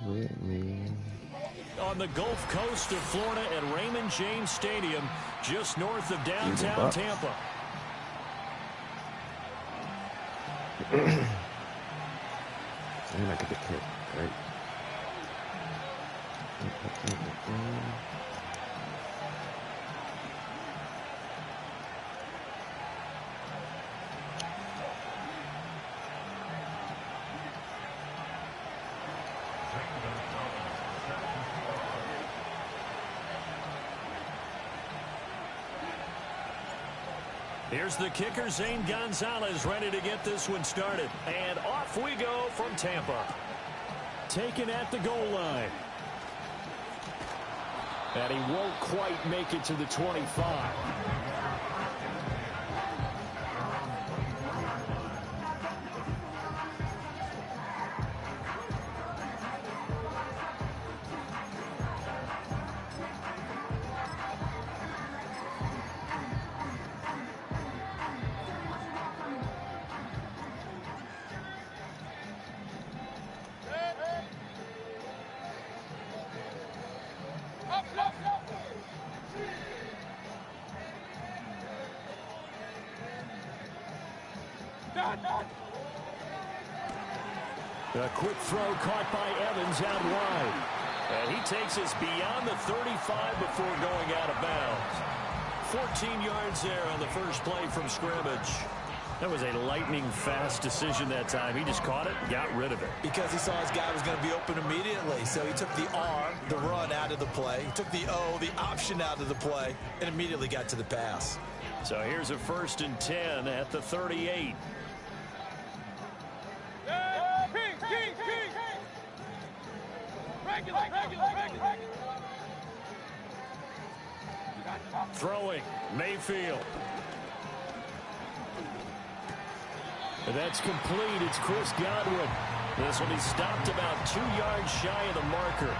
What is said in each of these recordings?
with me. On the Gulf Coast of Florida at Raymond James Stadium, just north of downtown Tampa. And I get the kick, right? Here's the kicker, Zane Gonzalez, ready to get this one started. And off we go from Tampa. Taken at the goal line. And he won't quite make it to the 25. A quick throw caught by Evans out wide. And he takes us beyond the 35 before going out of bounds. 14 yards there on the first play from scrimmage. That was a lightning-fast decision that time. He just caught it and got rid of it. Because he saw his guy was going to be open immediately. So he took the R, the run, out of the play. He took the O, the option, out of the play, and immediately got to the pass. So here's a 1st and 10 at the 38. Throwing, Mayfield. That's complete. It's Chris Godwin. This will be stopped about 2 yards shy of the marker.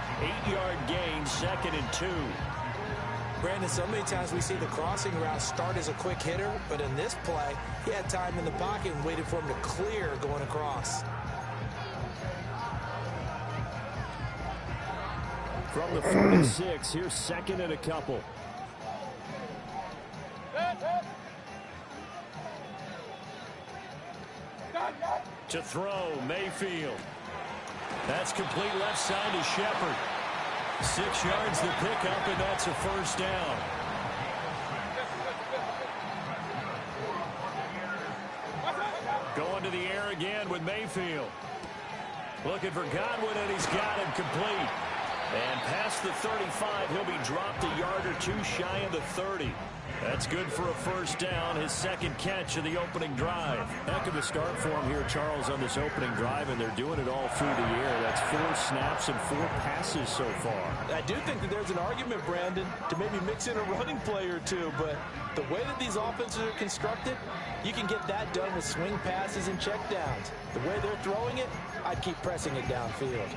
8-yard gain, 2nd and 2. Brandon, so many times we see the crossing route start as a quick hitter, but in this play, he had time in the pocket and waited for him to clear going across. From the 46, here's 2nd and a couple. To throw, Mayfield. That's complete left side to Shepard. 6 yards the pickup, and that's a 1st down. Going to the air again with Mayfield. Looking for Godwin, and he's got him complete. And past the 35, he'll be dropped a yard or two shy of the 30. That's good for a 1st down, his 2nd catch of the opening drive. Heck of a start for him here, Charles, on this opening drive, and they're doing it all through the air. That's 4 snaps and 4 passes so far. I do think that there's an argument, Brandon, to maybe mix in a running play or two, but the way that these offenses are constructed, you can get that done with swing passes and checkdowns. The way they're throwing it, I'd keep pressing it downfield.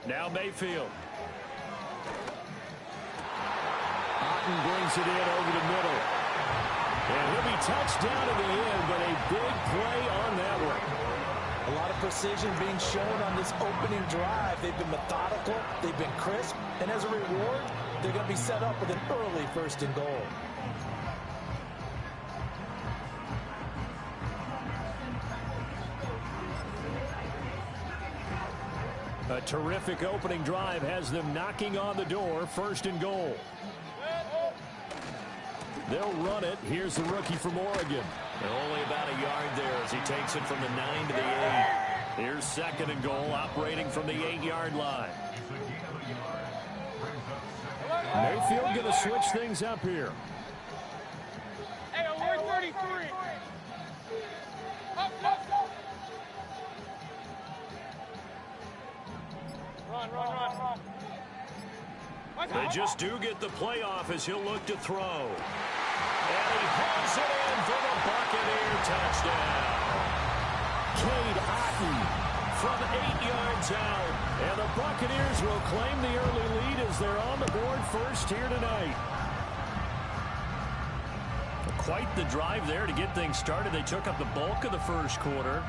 Now Mayfield. Otten brings it in over the middle. And he'll be touched down to the end, but a big play on that one. A lot of precision being shown on this opening drive. They've been methodical, they've been crisp, and as a reward, they're going to be set up with an early 1st and goal. A terrific opening drive has them knocking on the door. 1st and goal. They'll run it. Here's the rookie from Oregon. And only about a yard there as he takes it from the 9 to the 8. Here's 2nd and goal, operating from the 8-yard line. Mayfield going to switch things up here. Hey, we're 33. Up. Run. They just do get the playoff as he'll look to throw. And he hauls it in for the Buccaneer touchdown. from 8 yards out. And the Buccaneers will claim the early lead as they're on the board first here tonight. Quite the drive there to get things started. They took up the bulk of the first quarter,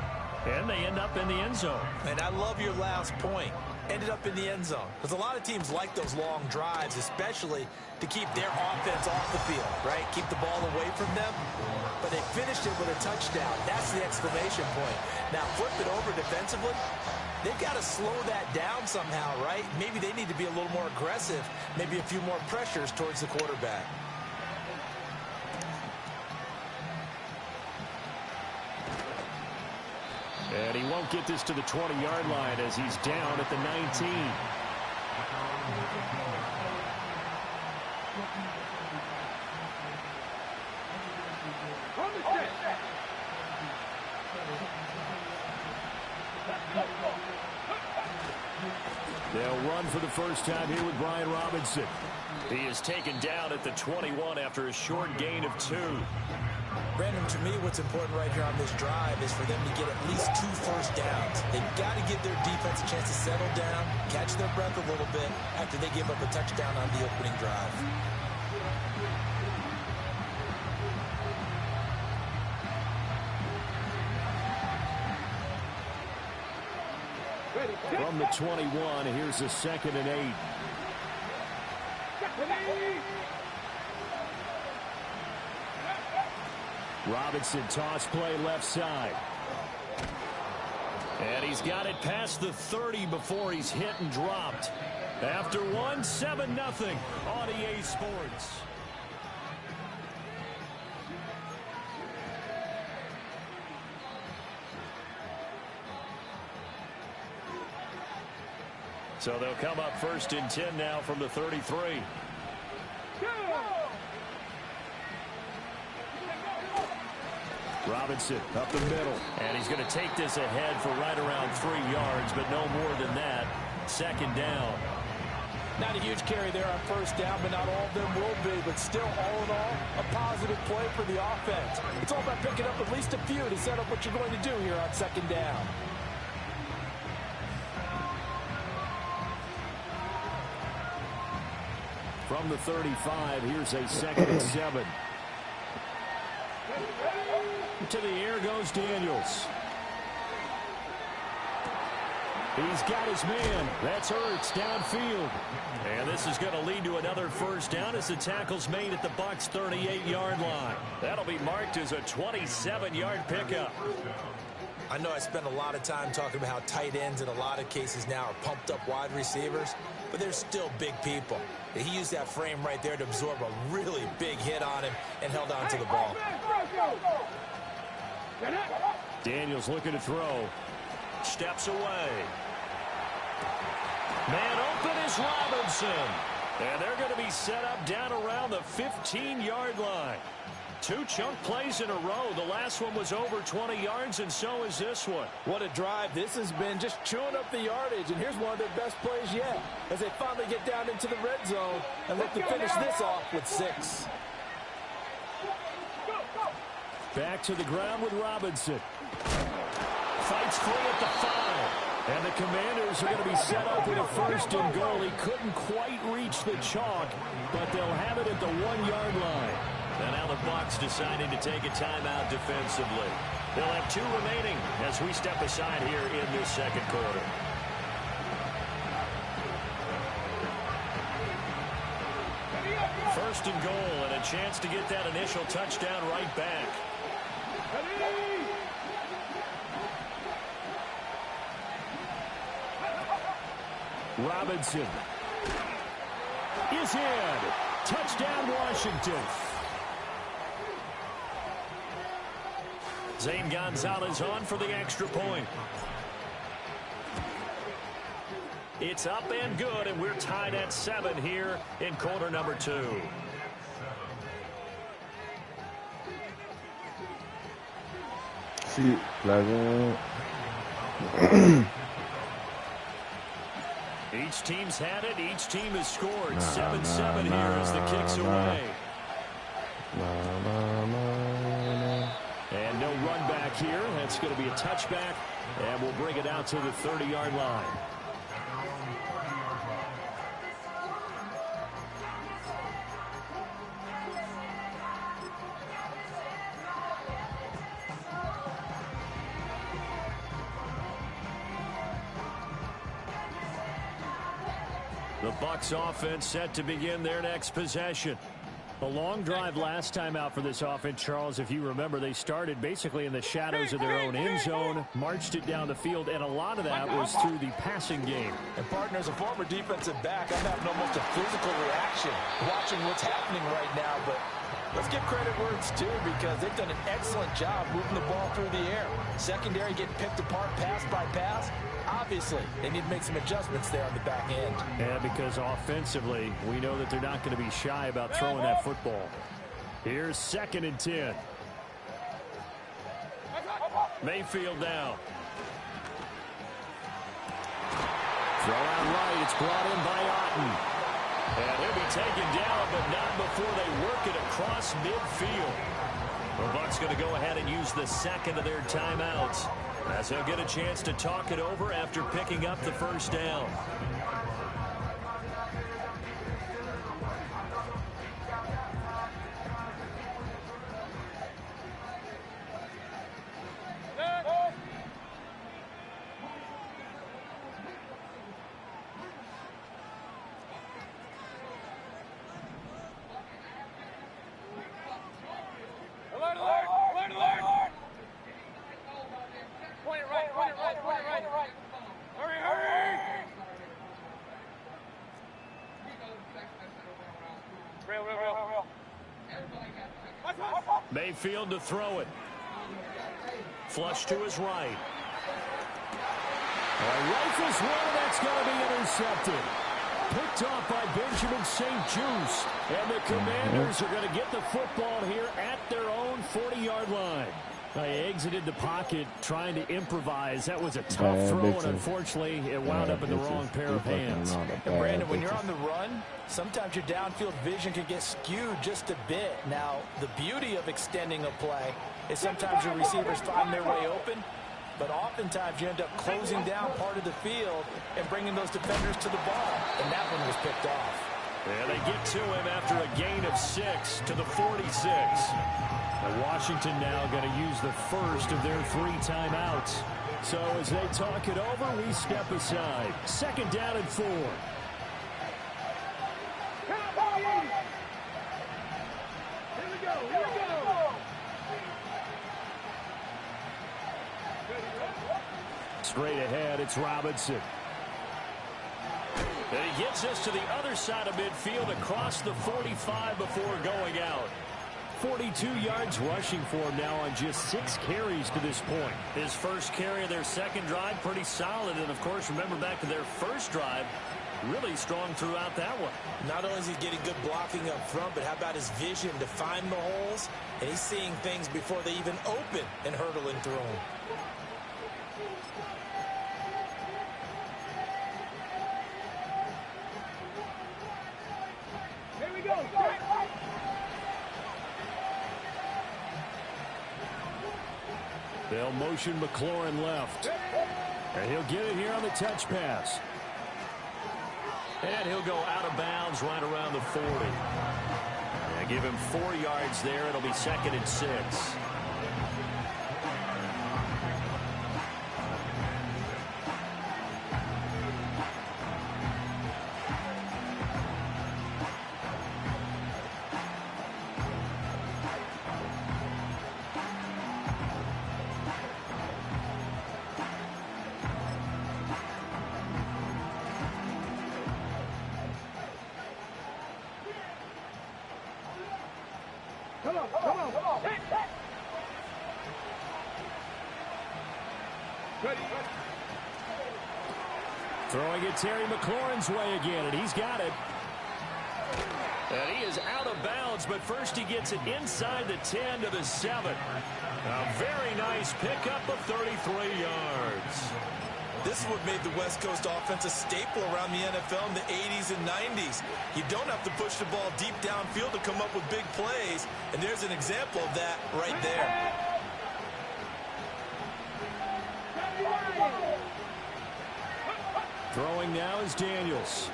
and they end up in the end zone. And I love your last point. Ended up in the end zone. Because a lot of teams like those long drives, especially to keep their offense off the field, right? Keep the ball away from them. But they finished it with a touchdown. That's the exclamation point. Now, flip it over defensively. They've got to slow that down somehow, right? Maybe they need to be a little more aggressive. Maybe a few more pressures towards the quarterback. And he won't get this to the 20-yard line as he's down at the 19. They'll run for the first time here with Brian Robinson. He is taken down at the 21 after a short gain of 2. Brandon, to me, what's important right here on this drive is for them to get at least 2 first downs. They've got to give their defense a chance to settle down, catch their breath a little bit after they give up a touchdown on the opening drive. From the 21, here's a 2nd and 8. Robinson toss play left side. And he's got it past the 30 before he's hit and dropped. After one, 7-0 on EA Sports. So they'll come up 1st and 10 now from the 33. Robinson up the middle. And he's going to take this ahead for right around 3 yards, but no more than that. 2nd down. Not a huge carry there on 1st down, but not all of them will be. But still, all in all, a positive play for the offense. It's all about picking up at least a few to set up what you're going to do here on 2nd down. From the 35, here's a 2nd and 7. To the air goes Daniels. He's got his man. That's Ertz downfield. And this is going to lead to another 1st down as the tackle's made at the Bucs' 38-yard line. That'll be marked as a 27-yard pickup. I know I spend a lot of time talking about how tight ends in a lot of cases now are pumped up wide receivers, but they're still big people. He used that frame right there to absorb a really big hit on him and held on to the ball. Daniels looking to throw. Steps away. Man open is Robinson. And they're going to be set up down around the 15-yard line. 2 chunk plays in a row. The last one was over 20 yards, and so is this one. What a drive this has been, just chewing up the yardage. And here's one of their best plays yet as they finally get down into the red zone and look to finish this off with 6. Back to the ground with Robinson. Fights free at the 5. And the Commanders are going to be set up with a 1st and goal. He couldn't quite reach the chalk, but they'll have it at the 1-yard line. And now the Bucs deciding to take a timeout defensively. They'll have 2 remaining as we step aside here in this 2nd quarter. First and goal, and a chance to get that initial touchdown right back. Robinson is in. Touchdown, Washington. Zane Gonzalez on for the extra point. It's up and good, and we're tied at 7 here in quarter number 2. Sí, claro. Each team's had it. Each team has scored. 7-7 here as the kick's away. And no run back here. It's going to be a touchback, and we'll bring it out to the 30-yard line. The Bucs offense set to begin their next possession. A long drive last time out for this offense, Charles. If you remember, they started basically in the shadows of their own end zone, marched it down the field, and a lot of that was through the passing game. And, partner, as a former defensive back, I'm having almost a physical reaction watching what's happening right now. But let's give credit where it's due, because they've done an excellent job moving the ball through the air. Secondary getting picked apart pass by pass. Obviously, they need to make some adjustments there on the back end. Yeah, because offensively, we know that they're not going to be shy about throwing that football. Here's 2nd and 10. Mayfield down. Throw out right. It's brought in by Otten. And he'll be taken down, but not before they work it across midfield. The Bucs going to go ahead and use the second of their timeouts, as he'll get a chance to talk it over after picking up the first down. Mayfield to throw it. Flush to his right. Rifles one, that's going to be intercepted. Picked off by Benjamin St-Juste. And the Commanders are going to get the football here at their own 40-yard line. They exited the pocket trying to improvise. That was a tough throw, and unfortunately, it wound up in the wrong pair of hands. And Brandon, when you're on the run, sometimes your downfield vision can get skewed just a bit. Now, the beauty of extending a play is sometimes your receivers find their way open, but oftentimes you end up closing down part of the field and bringing those defenders to the ball, and that one was picked off. Yeah, they get to him after a gain of 6 to the 46. And Washington now going to use the first of their 3 timeouts. So as they talk it over, we step aside. 2nd down and 4. Straight ahead, it's Robinson. And he gets us to the other side of midfield across the 45 before going out. 42 yards rushing for him now on just 6 carries to this point. His first carry of their second drive, pretty solid. And, of course, remember back to their first drive, really strong throughout that one. Not only is he getting good blocking up front, but how about his vision to find the holes? And he's seeing things before they even open and hurdling through them. Here we go. They'll motion McLaurin left. And he'll get it here on the touch pass. And he'll go out of bounds right around the 40. And give him 4 yards there. It'll be 2nd and 6. Throwing it Terry McLaurin's way again, and he's got it. And he is out of bounds, but first he gets it inside the 10 to the 7. A very nice pickup of 33 yards. This is what made the West Coast offense a staple around the NFL in the 80s and 90s. You don't have to push the ball deep downfield to come up with big plays, and there's an example of that right there. Throwing now is Daniels.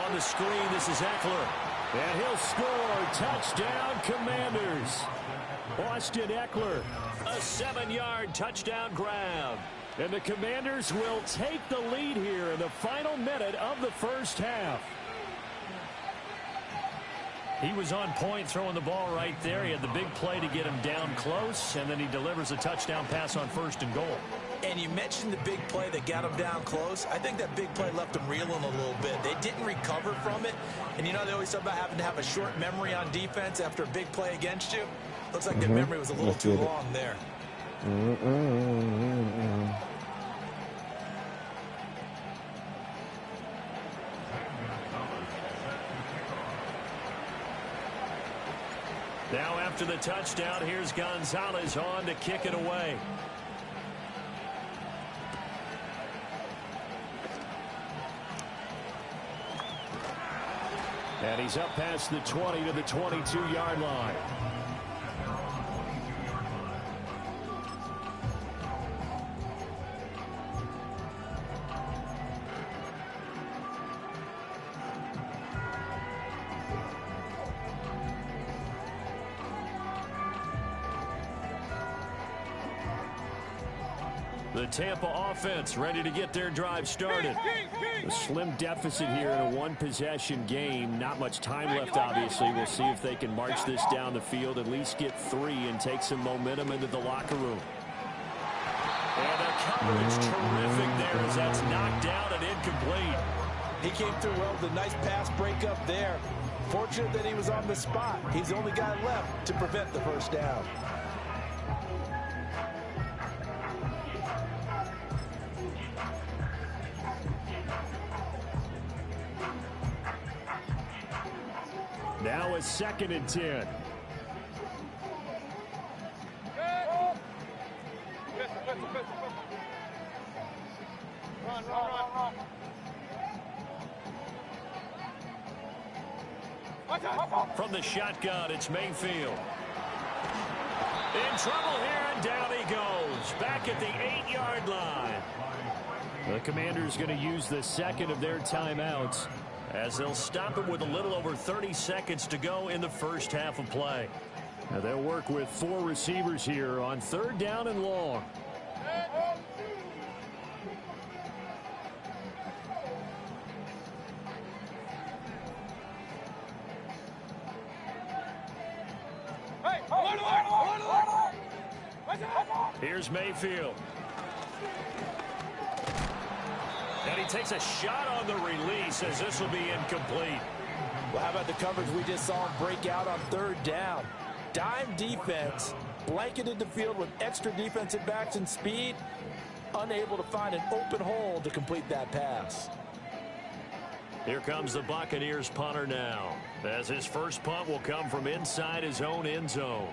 On the screen, this is Eckler. And he'll score. Touchdown, Commanders. Austin Eckler, a 7-yard touchdown grab. And the Commanders will take the lead here in the final minute of the first half. He was on point throwing the ball right there. He had the big play to get him down close, and then he delivers a touchdown pass on 1st and goal. And you mentioned the big play that got him down close. I think that big play left him reeling a little bit. They didn't recover from it. And you know, they always talk about having to have a short memory on defense after a big play against you. Looks like the memory was a little too long there. Now after the touchdown, here's Gonzalez on to kick it away. And he's up past the 20 to the 22-yard line. The Tampa offense ready to get their drive started. A slim deficit here in a one-possession game. Not much time left, obviously. We'll see if they can march this down the field, at least get 3 and take some momentum into the locker room. And the coverage terrific there as that's knocked down and incomplete. He came through well with a nice pass breakup there. Fortunate that he was on the spot. He's the only guy left to prevent the first down. Now a 2nd and 10. Run. From the shotgun, it's Mayfield. In trouble here, and down he goes. Back at the 8-yard line. The Commanders going to use the 2nd of their timeouts, as they'll stop it with a little over 30 seconds to go in the first half of play. Now they'll work with 4 receivers here on 3rd down and long. Here's Mayfield. And he takes a shot on the release as this will be incomplete. Well, how about the coverage we just saw him break out on 3rd down? Dime defense, blanketed the field with extra defensive backs and speed, unable to find an open hole to complete that pass. Here comes the Buccaneers punter now, as his first punt will come from inside his own end zone.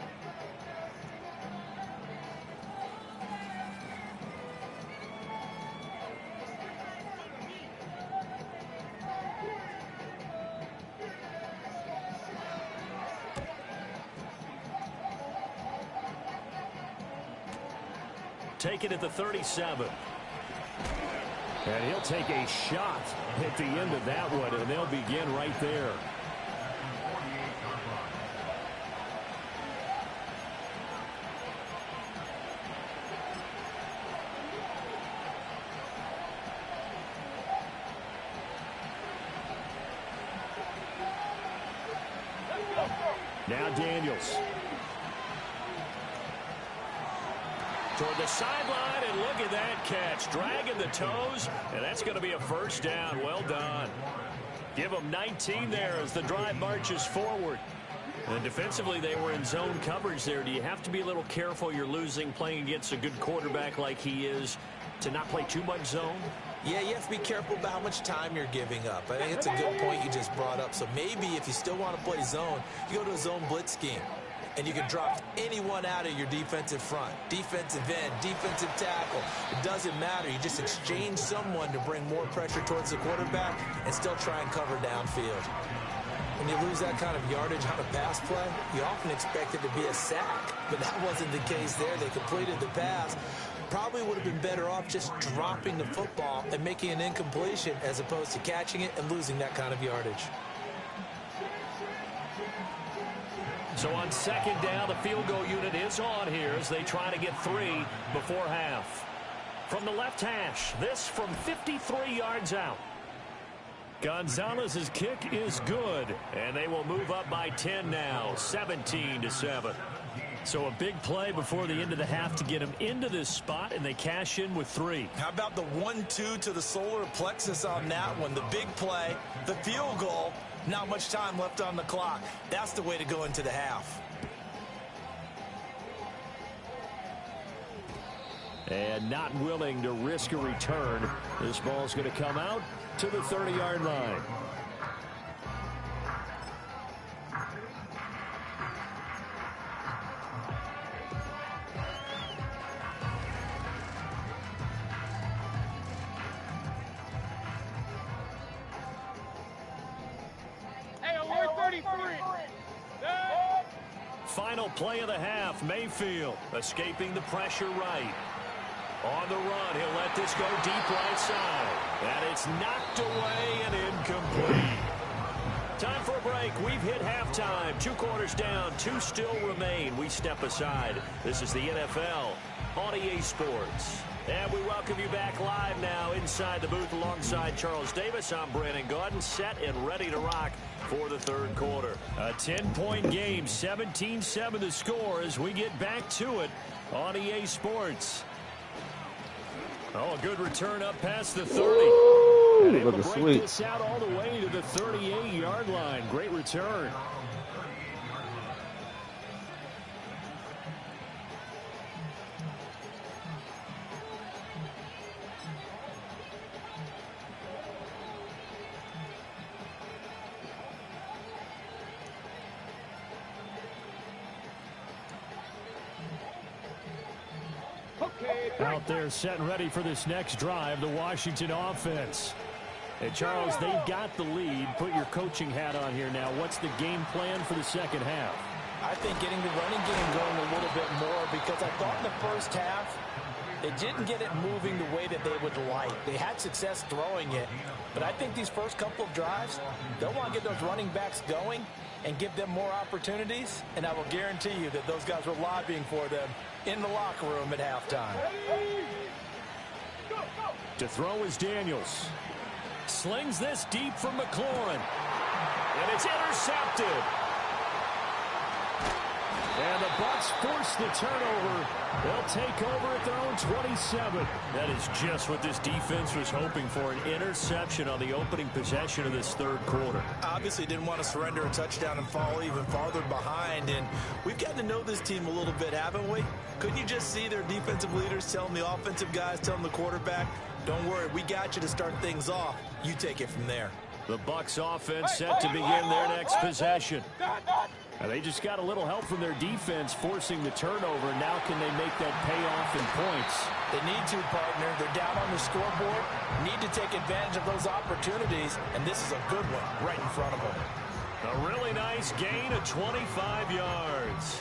Take it at the 37. And he'll take a shot at the end of that one, and they'll begin right there. Now Daniels. Toward the sideline, and look at that catch. Dragging the toes, and that's going to be a first down. Well done. Give them 19 there as the drive marches forward. And defensively, they were in zone coverage there. Do you have to be a little careful? You're losing, playing against a good quarterback like he is, to not play too much zone? Yeah, you have to be careful about how much time you're giving up. I think it's a good point you just brought up. So maybe if you still want to play zone, you go to a zone blitz scheme. And you can drop anyone out of your defensive front, defensive end, defensive tackle. It doesn't matter. You just exchange someone to bring more pressure towards the quarterback and still try and cover downfield. When you lose that kind of yardage on a pass play, you often expect it to be a sack. But that wasn't the case there. They completed the pass. probably would have been better off just dropping the football and making an incompletion as opposed to catching it and losing that kind of yardage. So on second down, the field goal unit is on here as they try to get 3 before half. From the left hash, this from 53 yards out. Gonzalez's kick is good, and they will move up by 10 now, 17-7. So a big play before the end of the half to get them into this spot, and they cash in with 3. How about the 1-2 to the solar plexus on that one? The big play, the field goal, not much time left on the clock. That's the way to go into the half. And not willing to risk a return. This ball's going to come out to the 30-yard line. Hey, we're 33. Final play of the half. Mayfield escaping the pressure right. On the run, he'll let this go deep right side. And it's knocked away and incomplete. Time for a break. We've hit halftime. 2 quarters down, 2 still remain. We step aside. This is the NFL on EA Sports. And we welcome you back live now inside the booth alongside Charles Davis. I'm Brandon Gaudin, set and ready to rock for the third quarter. A 10-point game, 17-7 the score as we get back to it on EA Sports. Oh, a good return up past the 30. Ooh, and able to looking break sweet. this out all the way to the 38-yard line. Great return. Out there set and ready for this next drive, the Washington offense. And Charles, they've got the lead. Put your coaching hat on here now. What's the game plan for the second half? I think getting the running game going a little bit more, because I thought in the first half they didn't get it moving the way that they would like. They had success throwing it, but I think these first couple of drives, they'll want to get those running backs going and give them more opportunities, and I will guarantee you that those guys were lobbying for them in the locker room at halftime. To throw is Daniels. Slings this deep from McLaurin. And it's intercepted. And the Bucs force the turnover. They'll take over at their own 27. That is just what this defense was hoping for, an interception on the opening possession of this third quarter. Obviously didn't want to surrender a touchdown and fall even farther behind, and we've gotten to know this team a little bit, haven't we? Couldn't you just see their defensive leaders telling the offensive guys, telling the quarterback, don't worry, we got you to start things off. You take it from there. The Bucs offense set to begin their next possession. And they just got a little help from their defense forcing the turnover. Now can they make that pay off in points? They need to, partner. They're down on the scoreboard. Need to take advantage of those opportunities, and this is a good one right in front of them. A really nice gain of 25 yards.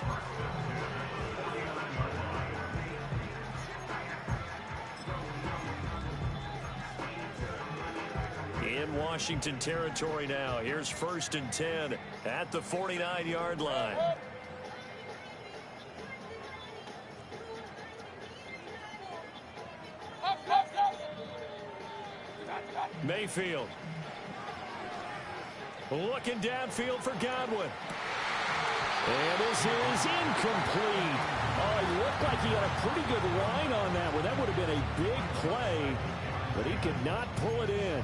In Washington territory now. Here's 1st and 10 at the 49-yard line. Mayfield. Looking downfield for Godwin. And this is incomplete. Oh, it looked like he had a pretty good line on that one. That would have been a big play, but he could not pull it in.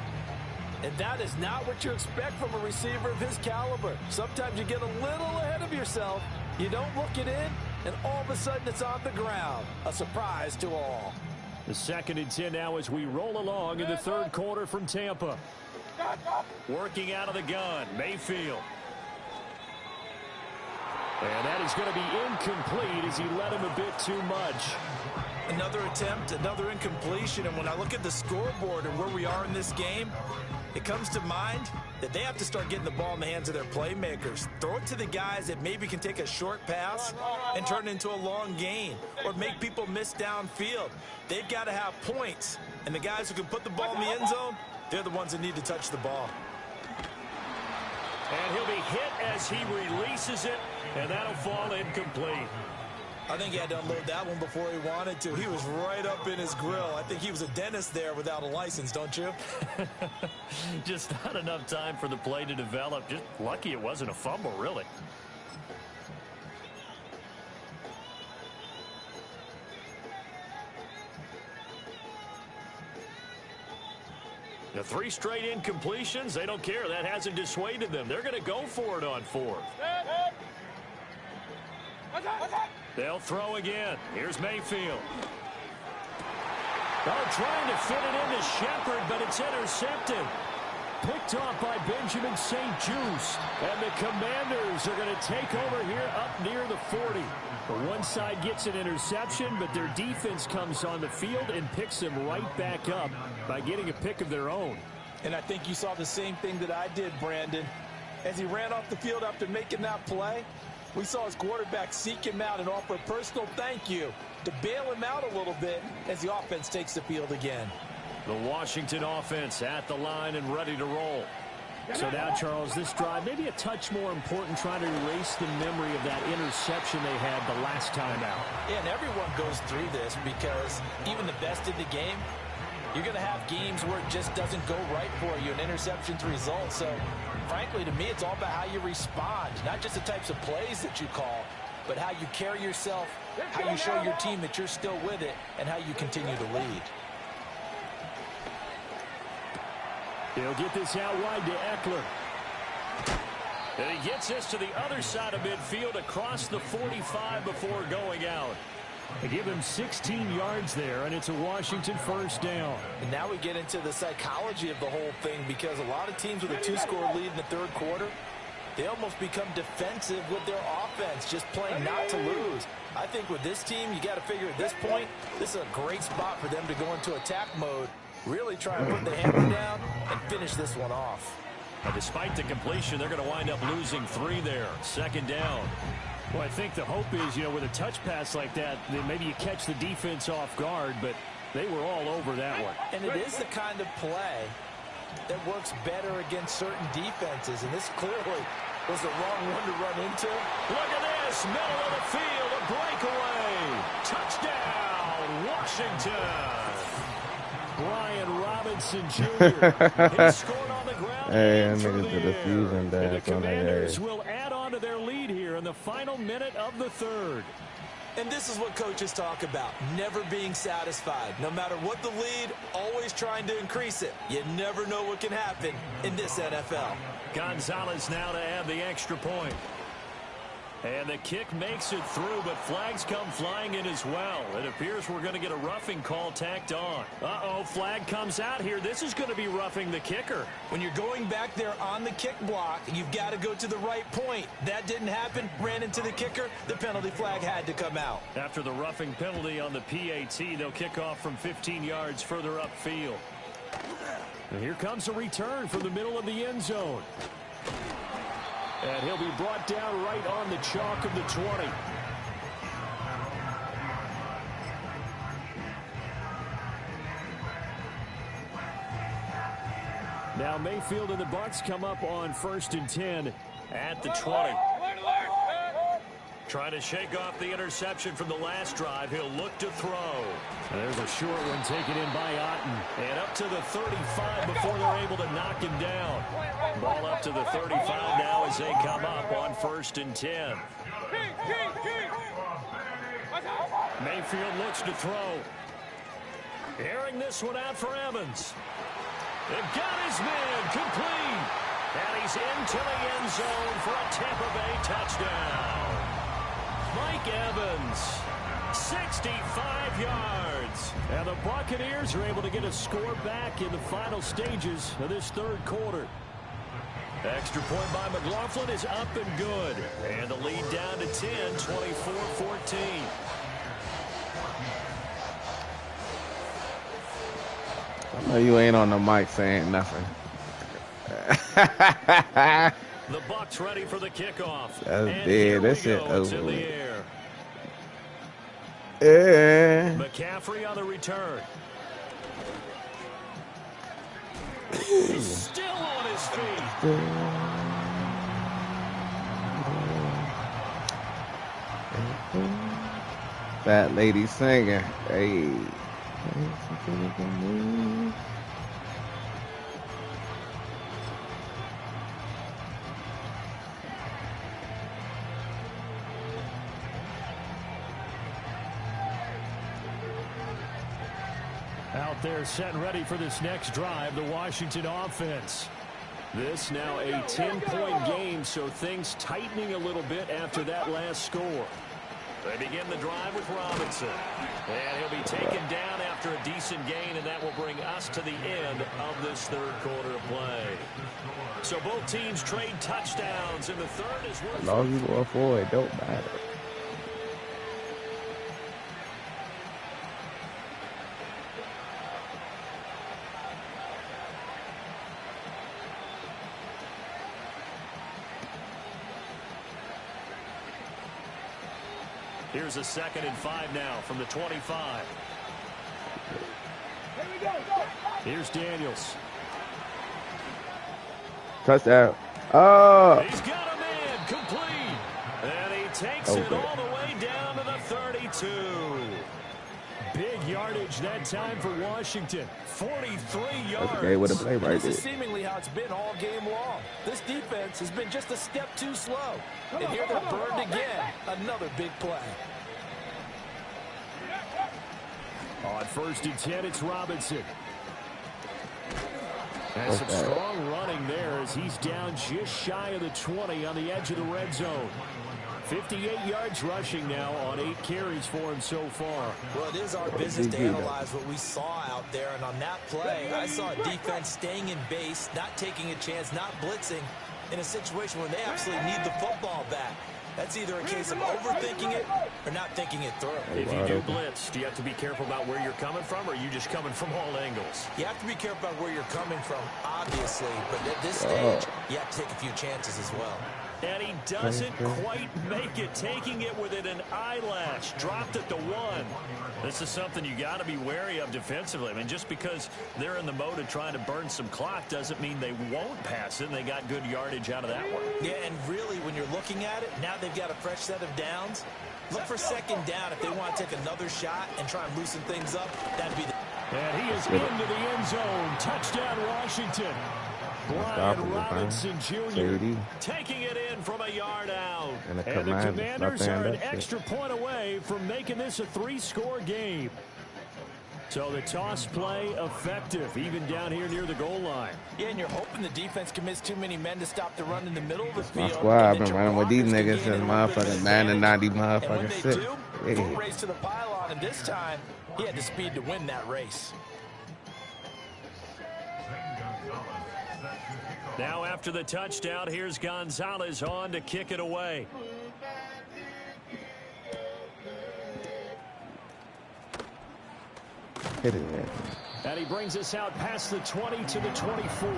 And that is not what you expect from a receiver of his caliber. Sometimes you get a little ahead of yourself. You don't look it in, and all of a sudden it's on the ground. A surprise to all. The 2nd and 10 now as we roll along in the third quarter from Tampa. Working out of the gun, Mayfield. And that is going to be incomplete as he led him a bit too much. Another attempt, another incompletion, and when I look at the scoreboard and where we are in this game, it comes to mind that they have to start getting the ball in the hands of their playmakers. Throw it to the guys that maybe can take a short pass and turn it into a long gain or make people miss downfield. They've got to have points, and the guys who can put the ball in the end zone, they're the ones that need to touch the ball. And he'll be hit as he releases it, and that'll fall incomplete. I think he had to unload that one before he wanted to. He was right up in his grill. I think he was a dentist there without a license, don't you? Just not enough time for the play to develop. Just lucky it wasn't a fumble, really. The 3 straight incompletions, they don't care. That hasn't dissuaded them. They're going to go for it on 4th. They'll throw again. Here's Mayfield. Oh, trying to fit it into Shepard, but it's intercepted. Picked off by Benjamin St. Juste. And the Commanders are going to take over here up near the 40. The one side gets an interception, but their defense comes on the field and picks them right back up by getting a pick of their own. And I think you saw the same thing that I did, Brandon. As he ran off the field after making that play, we saw his quarterback seek him out and offer a personal thank you to bail him out a little bit as the offense takes the field again. The Washington offense at the line and ready to roll. So now, Charles, this drive maybe a touch more important, trying to erase the memory of that interception they had the last time out. Yeah, and everyone goes through this because even the best in the game, you're going to have games where it just doesn't go right for you, and interceptions result. So, frankly, to me, it's all about how you respond, not just the types of plays that you call, but how you carry yourself, how you show your team that you're still with it, and how you continue to lead. He'll get this out wide to Eckler. And he gets this to the other side of midfield across the 45 before going out. They give him 16 yards there, and it's a Washington first down. And now we get into the psychology of the whole thing, because a lot of teams with a 2-score lead in the third quarter, they almost become defensive with their offense, just playing not to lose. I think with this team, you got to figure at this point, this is a great spot for them to go into attack mode, really try and put the hammer down and finish this one off. Now, despite the completion, they're going to wind up losing 3 there. Second down. Well, I think the hope is, with a touch pass like that, then maybe you catch the defense off guard, but they were all over that one. And it is the kind of play that works better against certain defenses, and this clearly was the wrong one to run into. Look at this, middle of the field, a breakaway. Touchdown, Washington. Brian Robinson Jr. He scored on the ground. Hey, and that through nigga the did a air. fusion And the dance on that Commanders ass. will add on to their lead here in the final minute of the third. And this is what coaches talk about, never being satisfied. No matter what the lead, always trying to increase it. You never know what can happen in this NFL. Gonzalez now to add the extra point. And the kick makes it through, but flags come flying in as well. It appears we're going to get a roughing call tacked on. Uh-oh, flag comes out here. This is going to be roughing the kicker. When you're going back there on the kick block, you've got to go to the right point. That didn't happen. Ran into the kicker. The penalty flag had to come out. After the roughing penalty on the PAT, they'll kick off from 15 yards further upfield. And here comes a return from the middle of the end zone. And he'll be brought down right on the chalk of the 20. Now Mayfield and the Bucs come up on 1st and 10 at the 20. Trying to shake off the interception from the last drive. He'll look to throw. And there's a short one taken in by Otten. And up to the 35 before they're able to knock him down. Ball up to the 35 now as they come up on 1st and 10. Mayfield looks to throw. Airing this one out for Evans. They've got his man complete. And he's into the end zone for a Tampa Bay touchdown. Mike Evans, 65 yards. And the Buccaneers are able to get a score back in the final stages of this third quarter. Extra point by McLaughlin is up and good. And the lead down to 10, 24-14. I know you ain't on the mic saying nothing. The Bucs ready for the kickoff. That's dead. That shit It's over in the with. air. Yeah. McCaffrey on the return. He's still on his feet. Fat lady singing. Hey. Out there set and ready for this next drive, the Washington offense. This now a 10-point game, so things tightening a little bit after that last score. They begin the drive with Robinson. And he'll be taken down after a decent gain, and that will bring us to the end of this third quarter of play. So both teams trade touchdowns in the third as well. As long as you go forward, it don't matter. Here's a 2nd and 5 now from the 25. Here's Daniels. Touchdown. Oh. He's got a man complete. And he takes it all the way down to the 32. Big yardage that time for Washington. 43 yards. That's okay with a play right there. This is seemingly how it's been all game long. This defense has been just a step too slow. And here they're burned again. Another big play. On 1st and 10, it's Robinson. Has some strong running there as he's down just shy of the 20 on the edge of the red zone. 58 yards rushing now on 8 carries for him so far. Well, it is our business to analyze what we saw out there, and on that play, I saw a defense staying in base, not taking a chance, not blitzing, in a situation where they absolutely need the football back. That's either a case of overthinking it or not thinking it through. If you do blitz, do you have to be careful about where you're coming from, or are you just coming from all angles? You have to be careful about where you're coming from, obviously, but at this stage, you have to take a few chances as well. And he doesn't quite make it, taking it within an eyelash. Dropped at the 1. This is something you got to be wary of defensively. I mean, just because they're in the mode of trying to burn some clock doesn't mean they won't pass it, and they got good yardage out of that one. Yeah, and really, when you're looking at it, now they've got a fresh set of downs. Look for 2nd down if they want to take another shot and try and loosen things up. That'd be the... And he is into the end zone. Touchdown, Washington. Brian Robinson Jr. taking it in from a yard out. And the Commanders are an extra point away from making this a 3-score game. So the toss play effective, even down here near the goal line. Yeah, and you're hoping the defense commits too many men to stop the run in the middle of the field. My squad, I've been running with these niggas since motherfucking 9-90 motherfucking shit. Full race to the pylon, and this time, he had the speed to win that race. Now after the touchdown, here's Gonzalez on to kick it away. Hit it, man. And he brings us out past the 20 to the 24.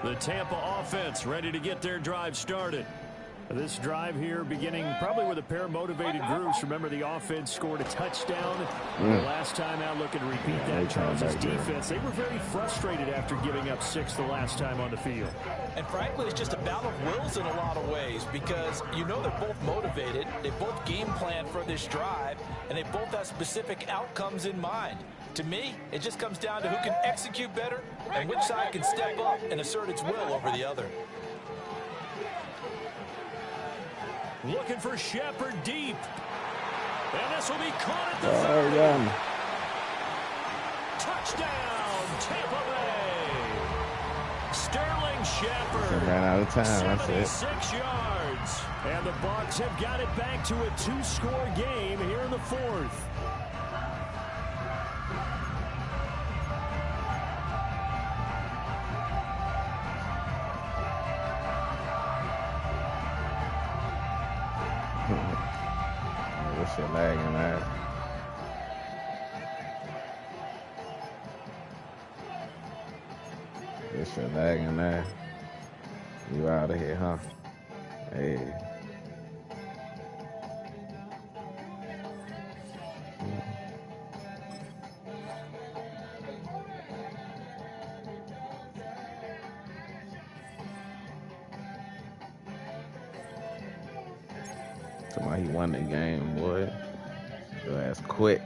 The Tampa offense ready to get their drive started. This drive here beginning probably with a pair of motivated groups. Remember, the offense scored a touchdown the last time out. Looking to repeat that. Charles' defense, they were very frustrated after giving up 6 the last time on the field. And frankly, it's just a battle of wills in a lot of ways, because you know they're both motivated, they both game plan for this drive, and they both have specific outcomes in mind. To me, it just comes down to who can execute better and which side can step up and assert its will over the other. Looking for Shepard deep. And this will be caught at the 30. Touchdown, Tampa Bay. Sterling Shepard. Ran out of time. 76 yards. And the Bucs have got it back to a 2-score game here in the 4th. shit lagging, man. This shit lagging, man. You out of here, huh? Hey. Somebody he won the game, boy. Your ass quit.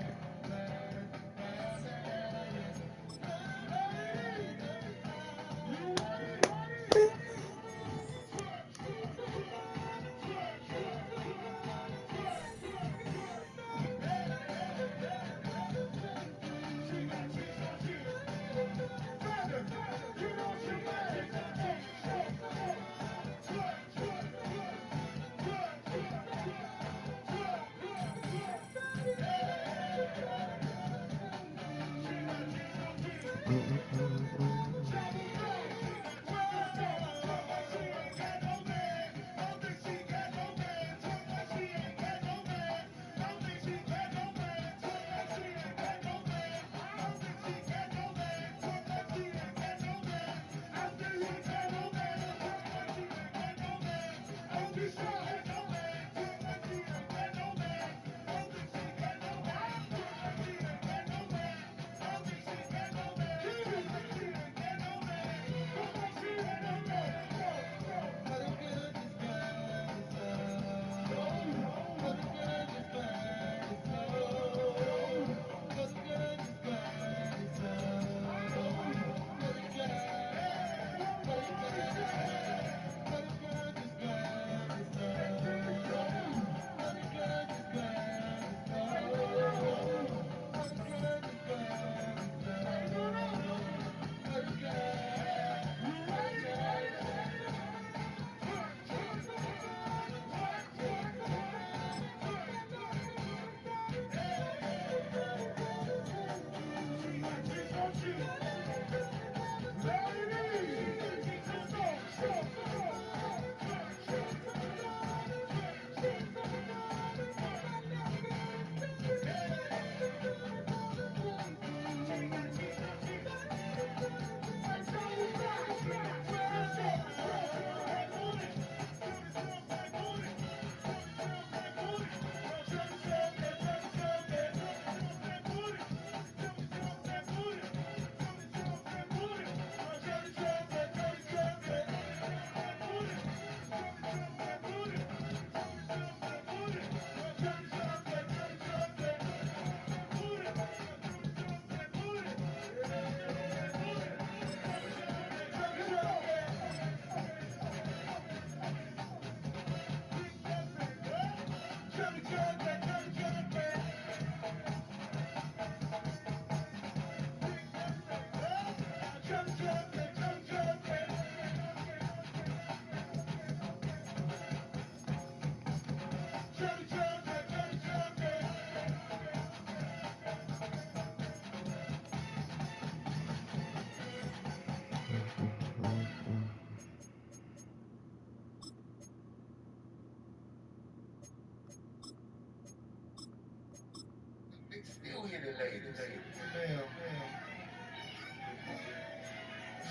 Still here today.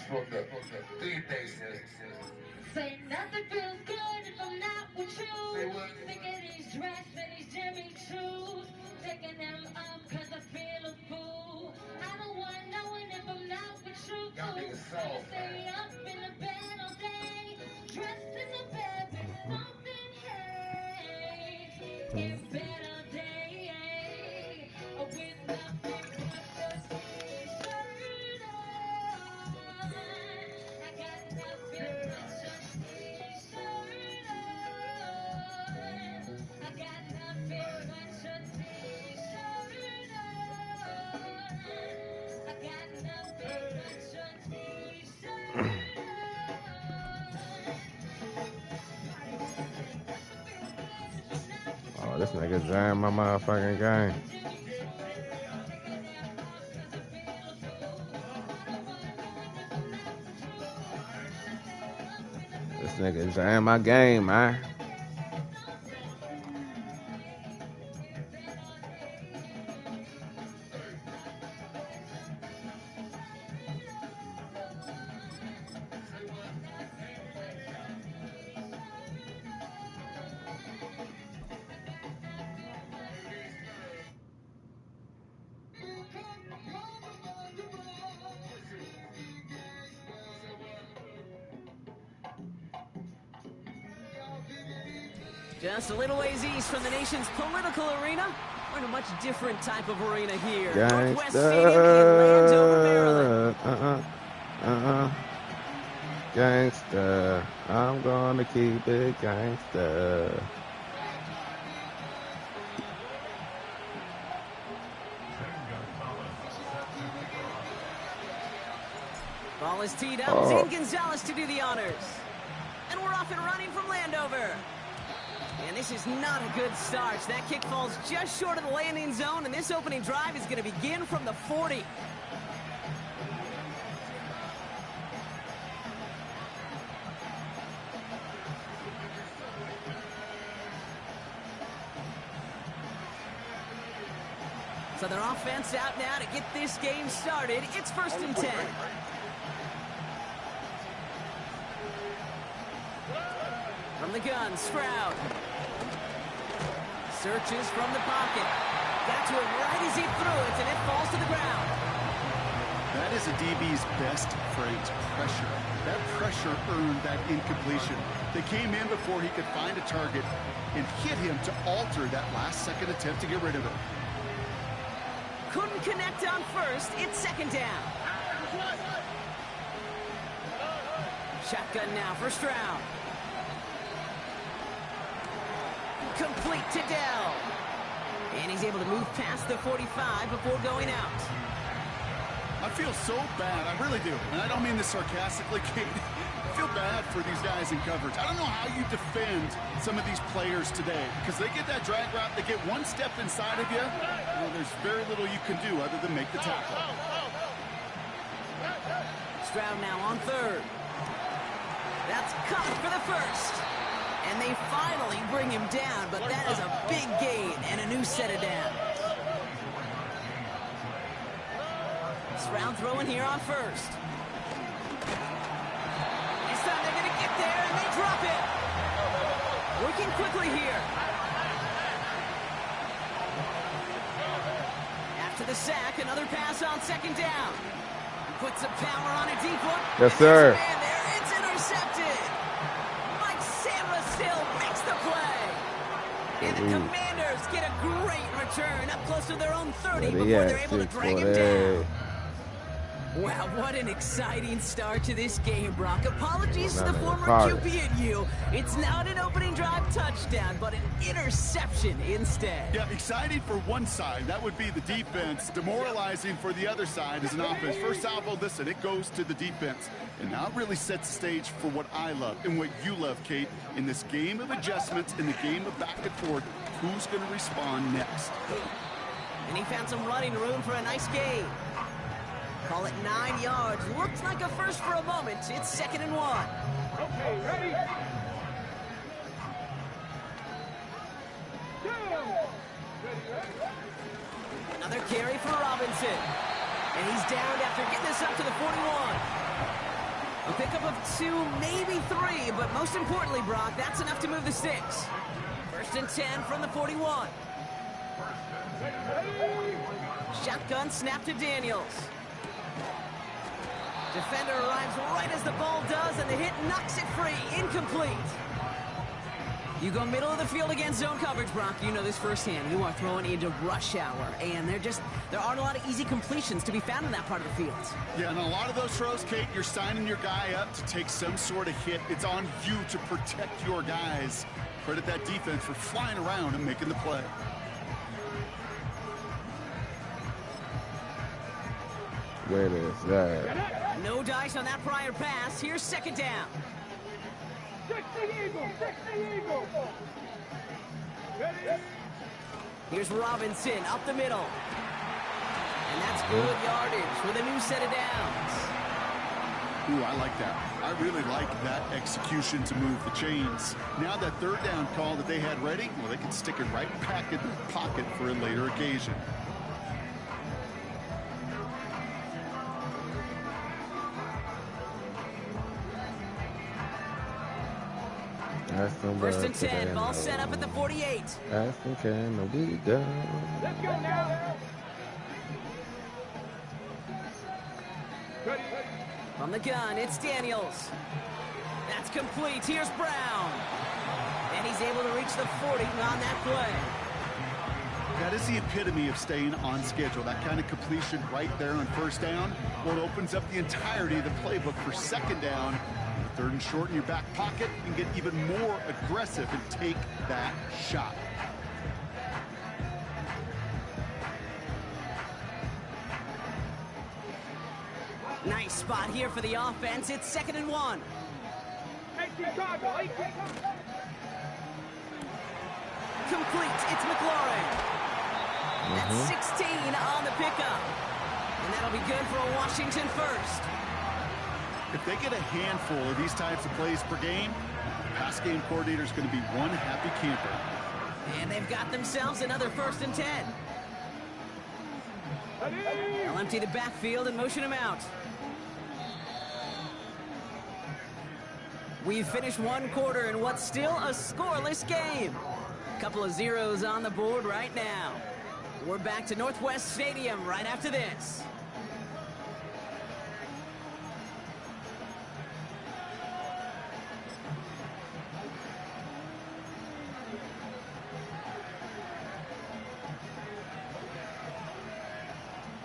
Smoked up. Do your thing, sis. Say nothing feels good if I'm not with you. Say what? Look at his dress and his Jimmy shoes. Taking them up cause I feel a fool. I don't want knowing if I'm not with you. Y'all niggas I'ma soft, stay man. up in the bed all day. Dressed in the bed with something haze. In bed all day. With nothing but the t-shirt on. I got nothing but your t-shirt on. I got nothing but your t-shirt on. I got nothing but your t-shirt on. Oh, this nigga jammed my motherfucking game. This nigga jammed my game, man. Just a little ways east from the nation's political arena. We're in a much different type of arena here. Northwest Stadium in Landover, Maryland. Gangsta. I'm gonna keep it gangsta. Ball is teed up. Zane Gonzalez to do the honors. And we're off and running from Landover. And this is not a good start. That kick falls just short of the landing zone, and this opening drive is going to begin from the 40. So their offense out now to get this game started. It's 1st and 10. From the gun, Stroud. Searches from the pocket. Got to it right as he threw it, and it falls to the ground. That is a DB's best phrase, pressure. That pressure earned that incompletion. They came in before he could find a target and hit him to alter that last-second attempt to get rid of it. Couldn't connect on first. It's 2nd down. Shotgun now for Stroud. Complete to Dell. And he's able to move past the 45 before going out. I feel so bad. I really do. And I don't mean this sarcastically, Kate. I feel bad for these guys in coverage. I don't know how you defend some of these players today, because they get that drag route, they get one step inside of you, well, there's very little you can do other than make the tackle. Stroud now on 3rd. That's caught for the 1st. And they finally bring him down, but that is a big gain and a new set of downs. Stroud throwing here on 1st. This time they're going to get there, and they drop it. Working quickly here. After the sack, another pass on 2nd down. Puts some power on a deep one. Yes, sir. And there, it's intercepted. Still makes the play. And the Commanders get a great return up close to their own 30 before they're able to drag him down. Wow, what an exciting start to this game, Brock. Apologies to the former QB at you. It's not an opening drive touchdown, but an interception instead. Yeah, exciting for one side. That would be the defense. Demoralizing for the other side as an offense. First salvo, listen, it goes to the defense. And now it really sets the stage for what I love and what you love, Kate. In this game of adjustments, in the game of back and forth, who's going to respond next? And he found some running room for a nice gain. Call it 9 yards. Looks like a first for a moment. It's 2nd and 1. Okay, ready? Another carry for Robinson. And he's down after getting this up to the 41. A pickup of 2, maybe 3, but most importantly, Brock, that's enough to move the sticks. 1st and 10 from the 41. Shotgun snap to Daniels. Defender arrives right as the ball does, and the hit knocks it free. Incomplete. You go middle of the field against zone coverage, Brock. You know this firsthand. You are throwing into rush hour, and there aren't a lot of easy completions to be found in that part of the field. Yeah, and a lot of those throws, Kate, you're signing your guy up to take some sort of hit. It's on you to protect your guys. Credit that defense for flying around and making the play. Where is that? No dice on that prior pass. Here's 2nd down. 60 Eagles! 60 Eagles! Ready? Here's Robinson up the middle. And that's good yardage with a new set of downs. Ooh, I like that. I really like that execution to move the chains. Now that 3rd down call that they had ready, well, they can stick it right back in their pocket for a later occasion. First and 10, ball set up at the 48. Asking can we go? Let's go now! Ready? From the gun, it's Daniels. That's complete. Here's Brown. And he's able to reach the 40 on that play. That is the epitome of staying on schedule. That kind of completion right there on first down. Well, it opens up the entirety of the playbook for second down. Third and short in your back pocket, you can get even more aggressive and take that shot. Nice spot here for the offense. It's 2nd and 1. Complete. It's McLaurin. That's 16 on the pickup. And that'll be good for a Washington first. If they get a handful of these types of plays per game, the pass game coordinator is going to be one happy camper. And they've got themselves another 1st and 10. They'll empty the backfield and motion him out. We've finished one quarter in what's still a scoreless game. A couple of zeros on the board right now. We're back to Northwest Stadium right after this.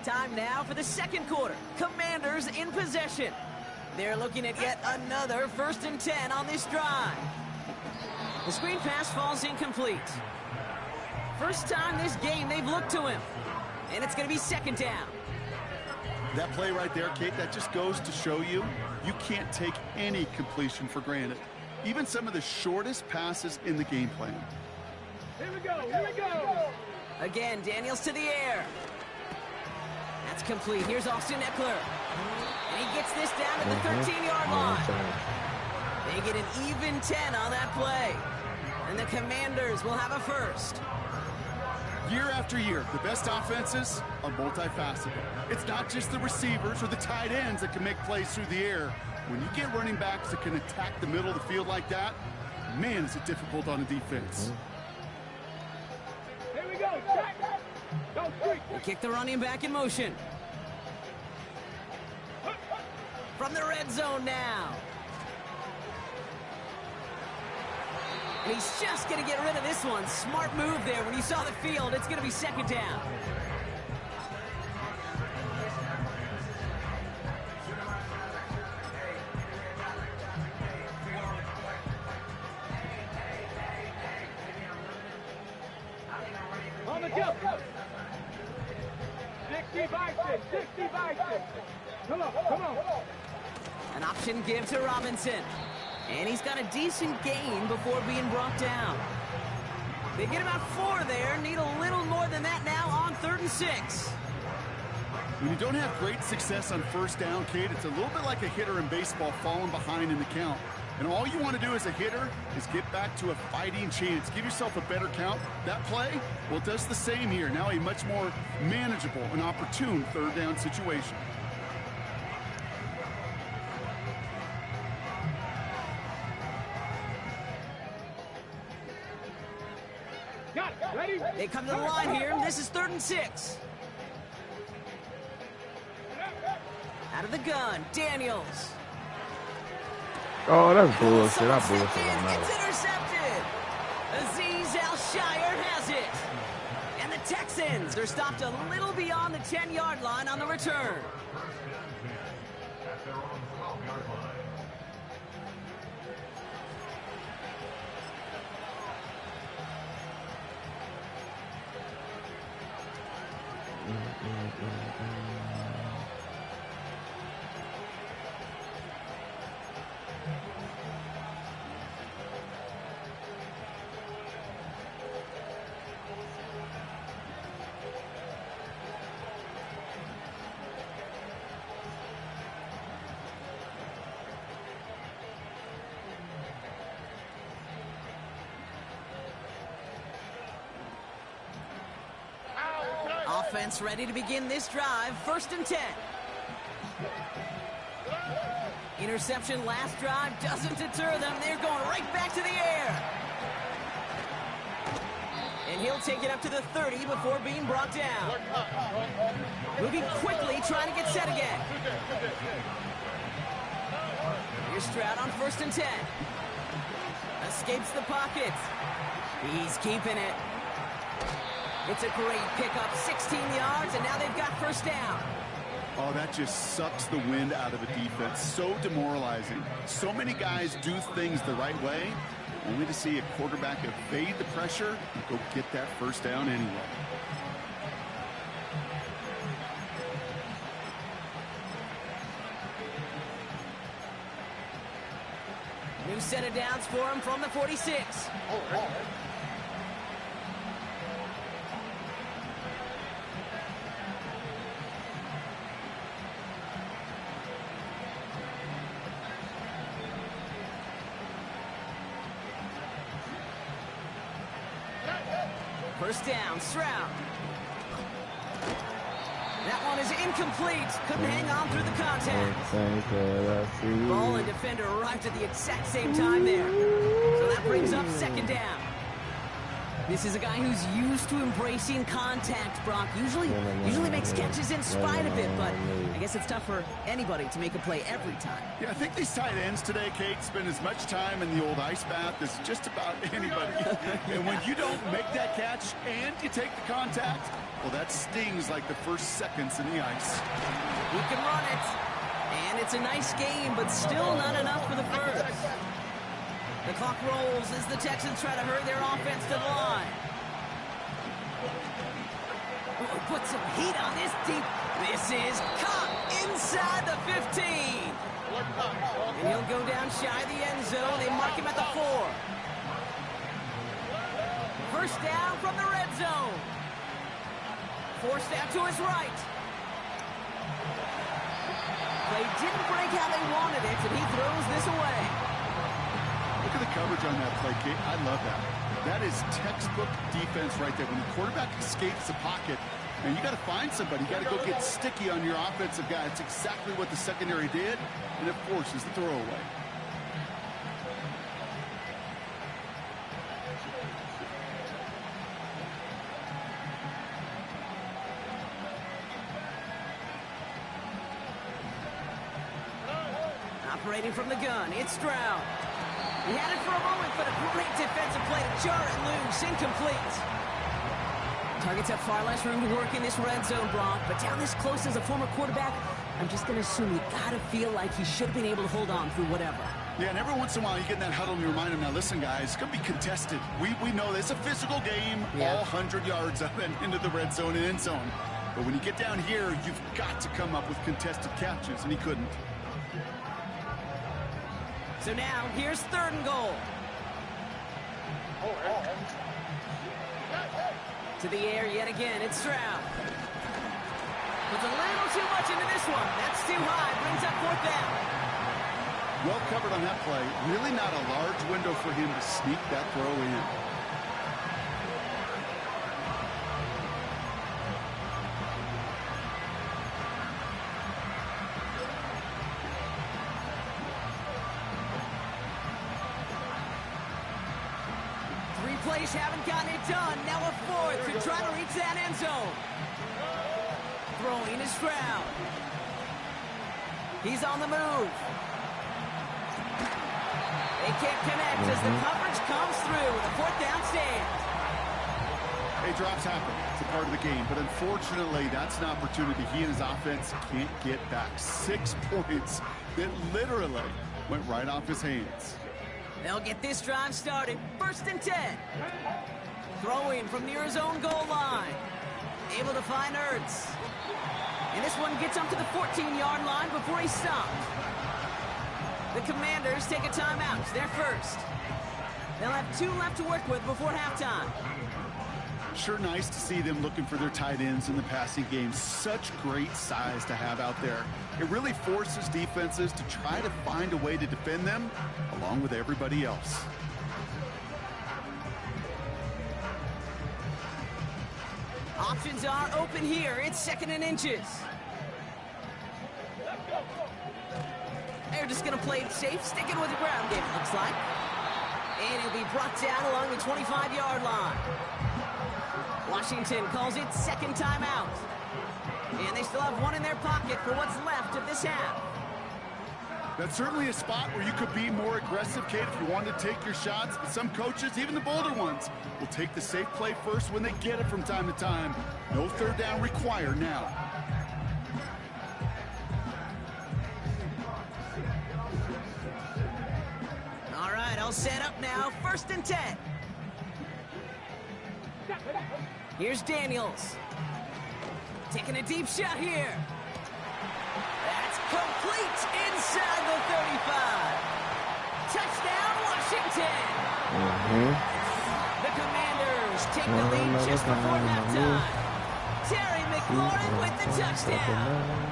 Time now for the second quarter. Commanders in possession. They're looking at yet another 1st and 10 on this drive. The screen pass falls incomplete. First time this game they've looked to him. And it's going to be 2nd down. That play right there, Kate, that just goes to show you can't take any completion for granted. Even some of the shortest passes in the game plan. Here we go, here we go. Again, Daniels to the air. That's complete. Here's Austin Eckler. And he gets this down to the 13-yard line. They get an even 10 on that play. And the Commanders will have a first. Year after year, the best offenses are multifaceted. It's not just the receivers or the tight ends that can make plays through the air. When you get running backs that can attack the middle of the field like that, man, is it difficult on a defense. Here we go. They kick the running back in motion. From the red zone now. And he's just going to get rid of this one. Smart move there when he saw the field. It's going to be 2nd down. On the jump. 60 by 6, 60 by 6. Come on, come on. An option give to Robinson. And he's got a decent gain before being brought down. They get about 4 there. Need a little more than that now on 3rd and 6. When you don't have great success on first down, Kate, it's a little bit like a hitter in baseball falling behind in the count. And all you want to do as a hitter is get back to a fighting chance. Give yourself a better count. That play, well, it does the same here. Now a much more manageable and opportune 3rd down situation. Ready? They come to the line here. This is 3rd and 6. Out of the gun, Daniels. Oh, that's bullshit. I bullshit on that It's one. intercepted. Azeez Al-Shire has it. And the Texans are stopped a little beyond the 10-yard line on the return. Offense ready to begin this drive. 1st and 10. Interception last drive doesn't deter them. They're going right back to the air. And he'll take it up to the 30 before being brought down. Moving quickly, trying to get set again. Here's Stroud on 1st and 10. Escapes the pocket. He's keeping it. It's a great pickup, 16 yards, and now they've got first down. Oh, that just sucks the wind out of a defense. So demoralizing. So many guys do things the right way, only to see a quarterback evade the pressure and go get that first down anyway. New set of downs for him from the 46. First down, Stroud. That one is incomplete. Couldn't hang on through the contact. Ball and defender arrived at the exact same time there. So that brings up second down. This is a guy who's used to embracing contact, Brock. Usually makes catches in spite of it, but I guess it's tough for anybody to make a play every time. Yeah, I think these tight ends today, Kate, spend as much time in the old ice bath as just about anybody. And when you don't make that catch and you take the contact, well, that stings like the first seconds in the ice. He can run it. And it's a nice game, but still not enough for the first. The clock rolls as the Texans try to hurry their offense to the line. Oh, put some heat on this deep. This is caught inside the 15. And he'll go down shy of the end zone. They mark him at the 4. First down from the red zone. Forced out to his right. Play didn't break how they wanted it, and he throws this away. Look at the coverage on that play, Kate. I love that. That is textbook defense right there. When the quarterback escapes the pocket, and you got to find somebody. You got to go get sticky on your offensive guy. It's exactly what the secondary did, and it forces the throwaway. Operating from the gun, it's Stroud. He had it for a moment, but a great defensive play to jar it loose. Incomplete. Targets have far less room to work in this red zone, Brock, but down this close as a former quarterback, I'm just going to assume you got to feel like he should have been able to hold on through whatever. Yeah, and every once in a while you get in that huddle and you remind him, now listen, guys, it's going to be contested. We know this. It's a physical game, all 100 yards up and into the red zone and end zone. But when you get down here, you've got to come up with contested catches, and he couldn't. So now, here's third and goal. To the air yet again, it's Stroud. Puts a little too much into this one. That's too high, brings up fourth down. Well covered on that play. Really not a large window for him to sneak that throw in. Plays haven't gotten it done. Now a fourth to try to reach that end zone. Throwing is Stroud. He's on the move. They can't connect as the coverage comes through. The fourth down stand. Hey, drops happen. It's a part of the game. But unfortunately, that's an opportunity he and his offense can't get back. 6 points that literally went right off his hands. They'll get this drive started. First and 10. Throwing from near his own goal line. Able to find Ertz. And this one gets up to the 14-yard line before he's stopped. The Commanders take a timeout. They're first. They'll have 2 left to work with before halftime. Sure nice to see them looking for their tight ends in the passing game. Such great size to have out there. It really forces defenses to try to find a way to defend them along with everybody else. Options are open here. It's second and inches. They're just going to play it safe, sticking with the ground game, it looks like. And it'll be brought down along the 25-yard line. Washington calls it second timeout. And they still have 1 in their pocket for what's left of this half. That's certainly a spot where you could be more aggressive, Kate, if you want to take your shots. But some coaches, even the bolder ones, will take the safe play first when they get it from time to time. No third down required now. All right, I'll set up now. 1st and 10. Here's Daniels. Taking a deep shot here. That's complete inside the 35. Touchdown, Washington. The Commanders take the lead just before halftime. Terry McLaurin with the touchdown.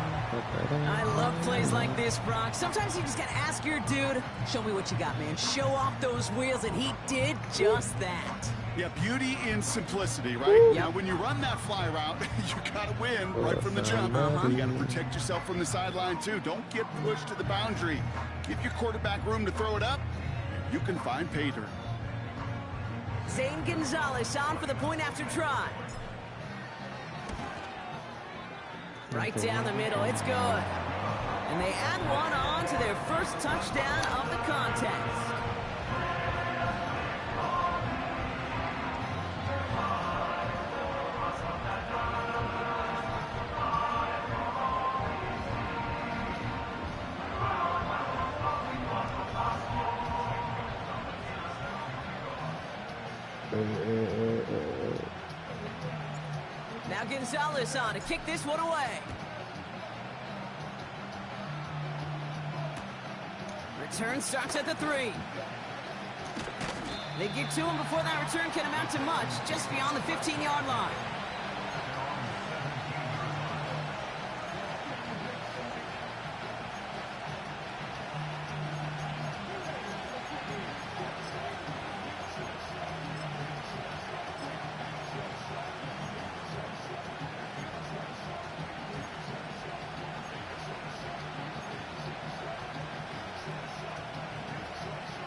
I love plays like this, Brock. Sometimes you just gotta ask your dude, show me what you got, man. Show off those wheels, and he did just that. Yeah, beauty in simplicity, right? Now, when you run that fly route, you gotta win right from the jump. You gotta protect yourself from the sideline, too. Don't get pushed to the boundary. Give your quarterback room to throw it up. You can find pay dirt. Zane Gonzalez on for the point after try. Right down the middle, it's good. And they add one on to their first touchdown of the contest. Now Gonzalez on to kick this one away. Return starts at the 3. They get to him before that return can amount to much, just beyond the 15-yard line.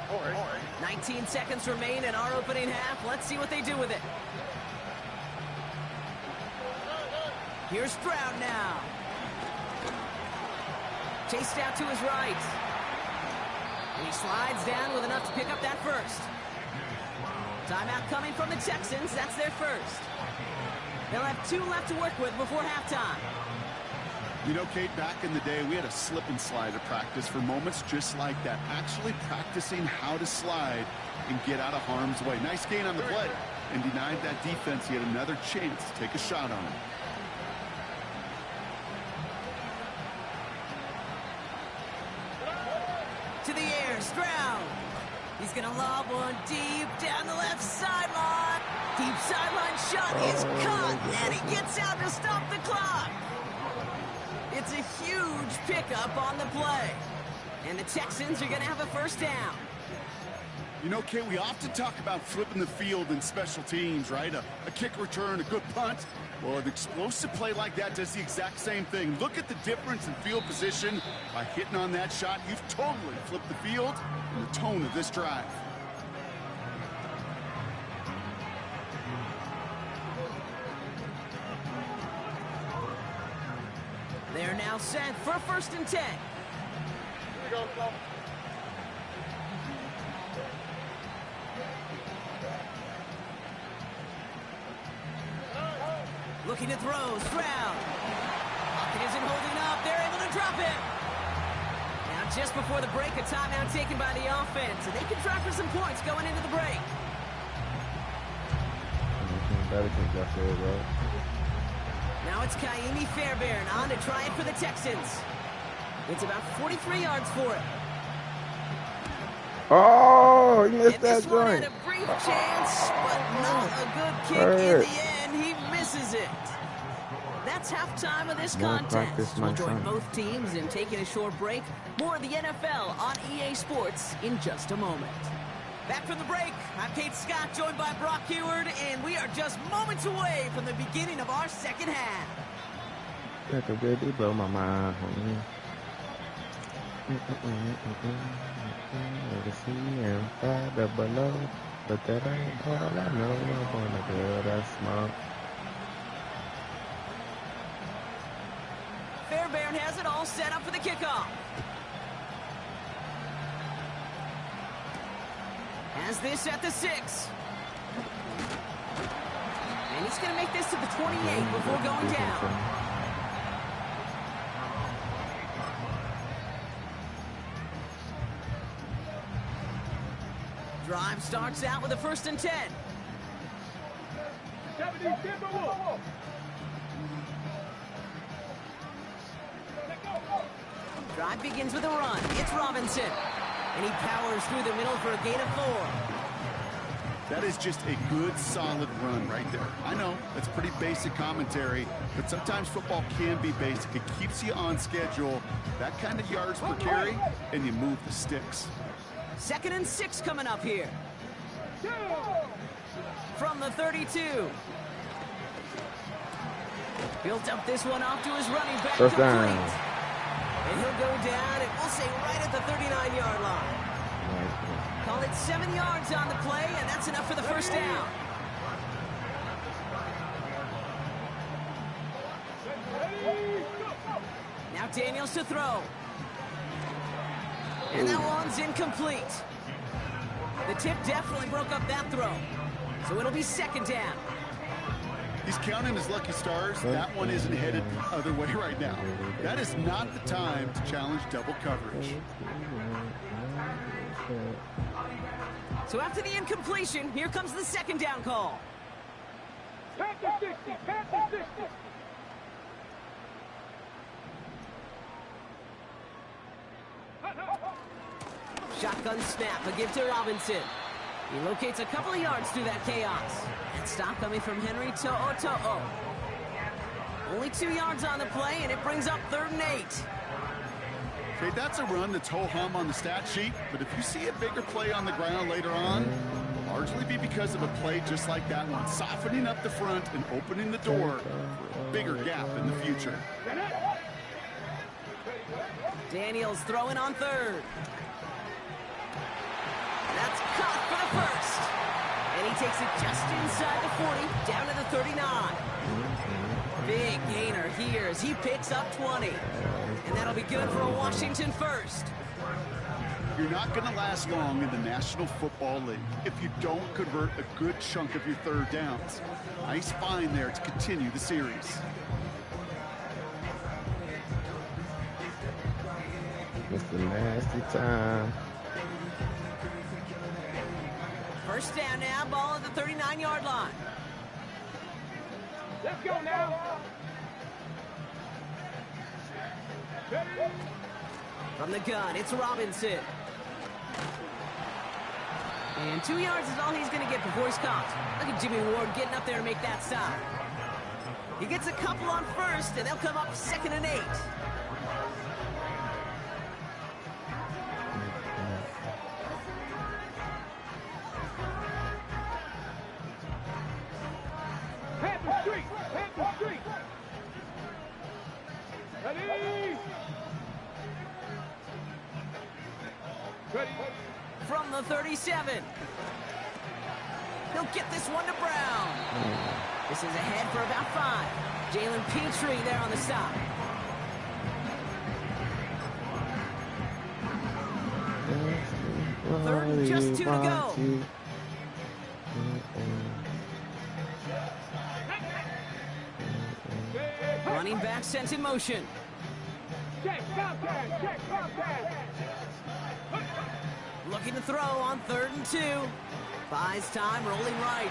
All right. 19 seconds remain in our opening half. Let's see what they do with it. Here's Stroud now. Chased out to his right. And he slides down with enough to pick up that first. Timeout coming from the Texans. That's their first. They'll have 2 left to work with before halftime. You know, Kate, back in the day, we had a slip and slide at practice for moments just like that. Actually practicing how to slide and get out of harm's way. Nice gain on the play, and denied that defense yet another chance to take a shot on him. To the air, Stroud. He's going to lob one deep down the left sideline. Deep sideline shot is caught, and he gets out to stop the clock. It's a huge pickup on the play. And the Texans are going to have a first down. You know, Kate, we often talk about flipping the field in special teams, right? A kick return, a good punt. Well, an explosive play like that does the exact same thing. Look at the difference in field position. By hitting on that shot, you've totally flipped the field and the tone of this drive. They're now set for 1st and 10. Here we go, Flo. Looking to throw, Stroud. Pocket isn't holding up. They're able to drop it. Now, just before the break, a timeout taken by the offense. So they can try for some points going into the break. Now it's Kaimi Fairbairn on to try it for the Texans. It's about 43 yards for it. Oh, he missed that This one had joint. a brief chance, but not a good kick in the end. He misses it. That's halftime of this contest. We'll join both teams in taking a short break. More of the NFL on EA Sports in just a moment. Back from the break, I'm Kate Scott, joined by Brock Heward, and we are just moments away from the beginning of our second half. That could really blow my mind. Legacy and fire below, but that ain't all I know. I'm gonna girl that's smart. Fairbairn has it all set up for the kickoff. Has this at the 6. And he's going to make this to the 28 before going down. Drive starts out with a 1st and 10. Drive begins with a run. It's Robinson. And he powers through the middle for a gain of 4. That is just a good, solid run right there. I know, that's pretty basic commentary, but sometimes football can be basic. It keeps you on schedule. That kind of yards per carry, and you move the sticks. 2nd and 6 coming up here. From the 32. Built up this one off to his running back. First down. And he'll go down, and we'll say right at the 39-yard line. Call it 7 yards on the play, and that's enough for the 1st down. Now Daniels to throw. And that one's incomplete. The tip definitely broke up that throw. So it'll be 2nd down. He's counting his lucky stars. That one isn't headed the other way right now. That is not the time to challenge double coverage. So after the incompletion, here comes the 2nd down call. Panther 60, Panther 60. Shotgun snap, a give to Robinson. He locates a couple of yards through that chaos. And stop coming from Henry To'o. Only 2 yards on the play, and it brings up 3rd and 8. Okay, that's a run that's ho-hum on the stat sheet, but if you see a bigger play on the ground later on, it'll largely be because of a play just like that one, softening up the front and opening the door for a bigger gap in the future. Daniels throwing on 3rd. That's caught for the 1st. And he takes it just inside the 40, down to the 39. Big gainer here as he picks up 20. And that'll be good for a Washington 1st. You're not going to last long in the National Football League if you don't convert a good chunk of your 3rd downs. Nice find there to continue the series. It's the nasty time. 1st down now, ball at the 39-yard line. Let's go now. From the gun, it's Robinson. And 2 yards is all he's going to get before he's caught. Look at Jimmy Ward getting up there to make that stop. He gets a couple on 1st, and they'll come up 2nd and 8. Panther Street, Panther Street. Ready? Ready. From the 37. He'll get this one to Brown. This is ahead for about 5. Jalen Petrie there on the stop. Third and just 2 to go. Running back sent in motion. Check, contact, check, contact. Looking to throw on 3rd and 2. Buys time, rolling right.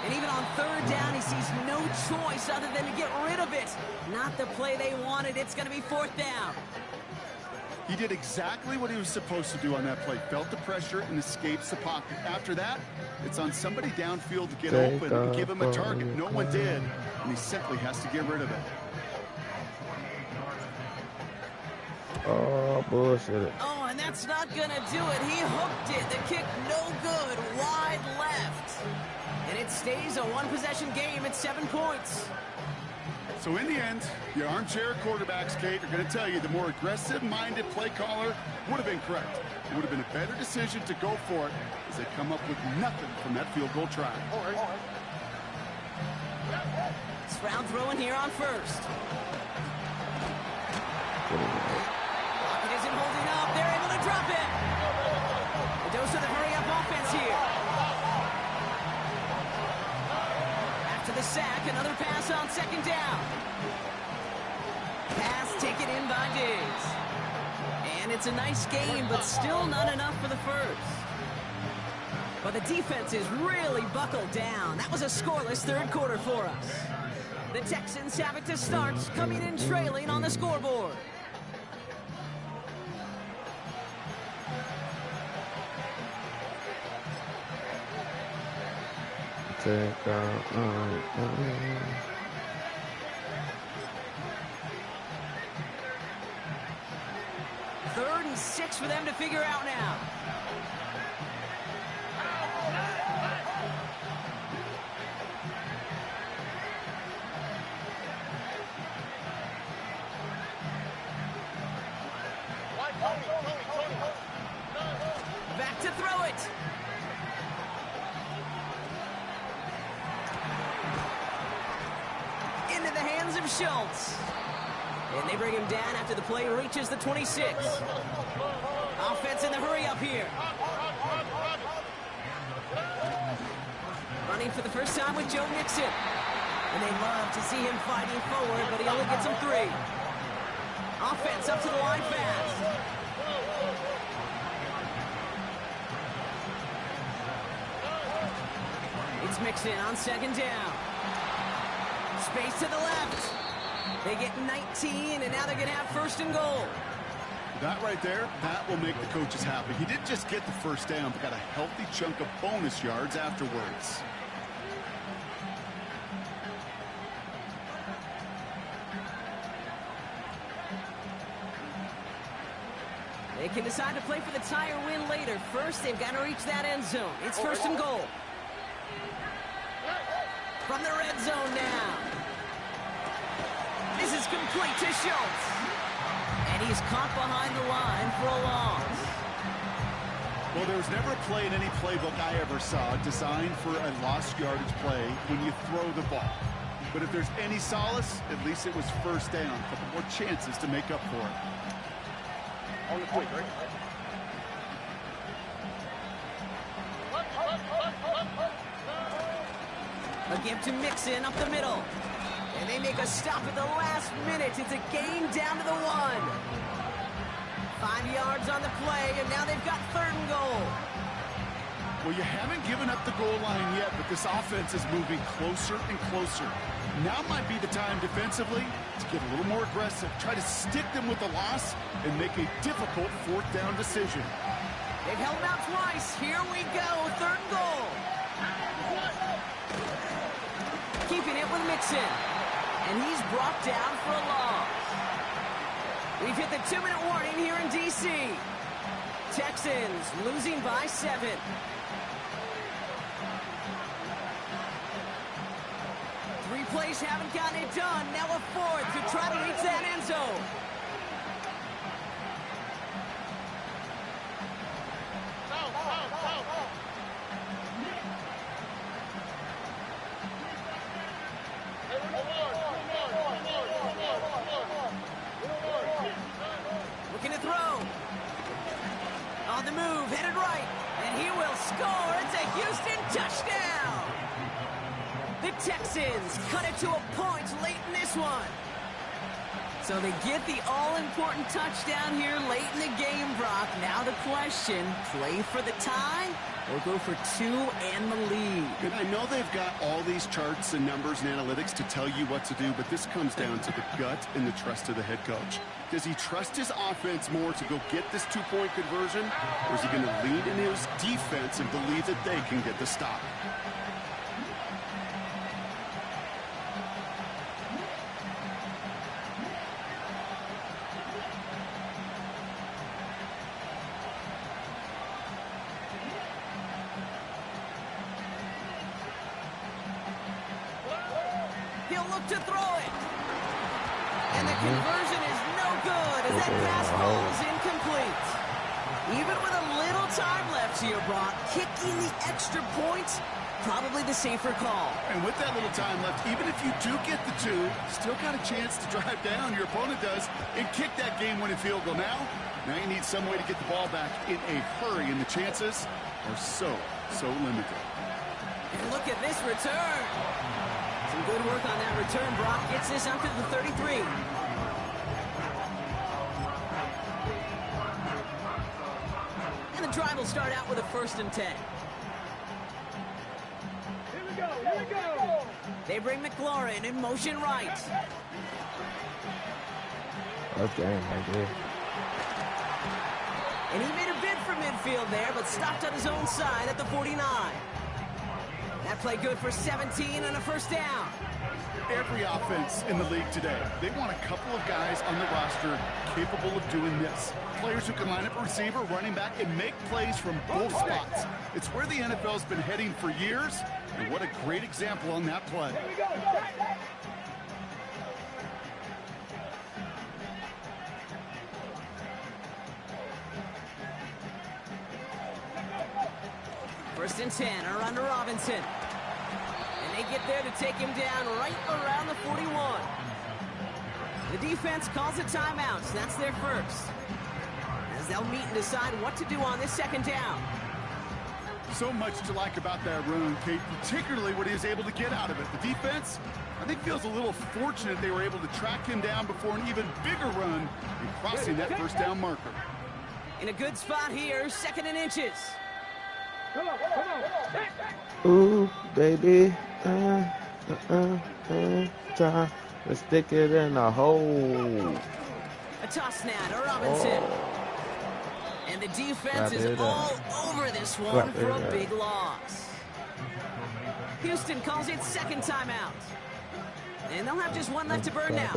And even on 3rd down, he sees no choice other than to get rid of it. Not the play they wanted. It's going to be 4th down. He did exactly what he was supposed to do on that play. Felt the pressure and escapes the pocket. After that, it's on somebody downfield to get open and give him a target. No one did, and he simply has to get rid of it. Oh, bullshit. Oh, and that's not going to do it. He hooked it. The kick no good. Wide left. And it stays a one-possession game at 7 points. So in the end, the armchair quarterbacks, Kate, are going to tell you the more aggressive-minded play caller would have been correct. It would have been a better decision to go for it as they come up with nothing from that field goal try. Stroud throwing here on 1st. Pocket isn't holding up. They're able to drop it. A dose of the hurry-up this on second down. Pass taken in by Diggs. And it's a nice gain, but still not enough for the first. But the defense is really buckled down. That was a scoreless third quarter for us. The Texans have it to start, coming in trailing on the scoreboard. Third and 6 for them to figure out now. Back to throw it. Into the hands of Schultz. And they bring him down after the play reaches the 26. Offense in the hurry up here. Running for the first time with Joe Mixon. And they love to see him fighting forward, but he only gets them 3. Offense up to the line fast. It's Mixon on second down. Space to the left. They get 19, and now they're going to have first and goal. That right there, that will make the coaches happy. He didn't just get the first down, but got a healthy chunk of bonus yards afterwards. They can decide to play for the tie or win later. First, they've got to reach that end zone. It's first and goal. From the red zone now. This is complete to Schultz. And he's caught behind the line for a loss. Well, there was never a play in any playbook I ever saw designed for a lost yardage play when you throw the ball. But if there's any solace, at least it was first down. A couple more chances to make up for it. On the quick, right? A give to Mixon up the middle. And they make a stop at the last minute. It's a gain down to the 1. 5 yards on the play, and now they've got third and goal. Well, you haven't given up the goal line yet, but this offense is moving closer and closer. Now might be the time defensively to get a little more aggressive, try to stick them with the loss, and make a difficult fourth down decision. They've held them out twice. Here we go, third and goal. Keeping it with Mixon. And he's brought down for a loss. We've hit the 2-minute warning here in D.C. Texans losing by 7. Three plays haven't gotten it done. Now a fourth to try to reach that end zone. Looking to throw. On the move, headed right. And he will score. It's a Houston touchdown. The Texans cut it to a point late in this one. So they get the all-important touchdown here late in the game, Brock. Now the question, play for the tie or go for 2 and the lead? And I know they've got all these charts and numbers and analytics to tell you what to do, but this comes down to the gut and the trust of the head coach. Does he trust his offense more to go get this 2-point conversion, or is he going to lean in his defense and believe that they can get the stop? He'll look to throw it. And the conversion is no good as that pass falls incomplete. Even with a little time left here, Brock, kicking the extra points, probably the safer call. And with that little time left, even if you do get the 2, still got a chance to drive down, your opponent does, and kick that game-winning field goal. Now you need some way to get the ball back in a hurry, and the chances are so limited. And look at this return. Some Good work on that return. Brock gets this up to the 33. And the drive will start out with a 1st and 10. Here we go, here we go. They bring McLaurin in motion right. That's game right there. And he made a bid for midfield there, but stopped on his own side at the 49. That play good for 17 and a 1st down. Every offense in the league today, they want a couple of guys on the roster capable of doing this. Players who can line up a receiver, running back, and make plays from both spots. It's where the NFL's been heading for years, and what a great example on that play. Here we go. 1st and 10 are under Robinson. And they get there to take him down right around the 41. The defense calls a timeout, so that's their first. As they'll meet and decide what to do on this 2nd down. So much to like about that run, Kate, particularly what he was able to get out of it. The defense, I think, feels a little fortunate they were able to track him down before an even bigger run and crossing that 1st down marker. In a good spot here, 2nd and inches. Come on, come on. Ooh, baby. Try to stick it in a hole. A toss now to Robinson. And the defense is all over this one for a big loss. Houston calls it 2nd timeout. And they'll have just one left to burn now.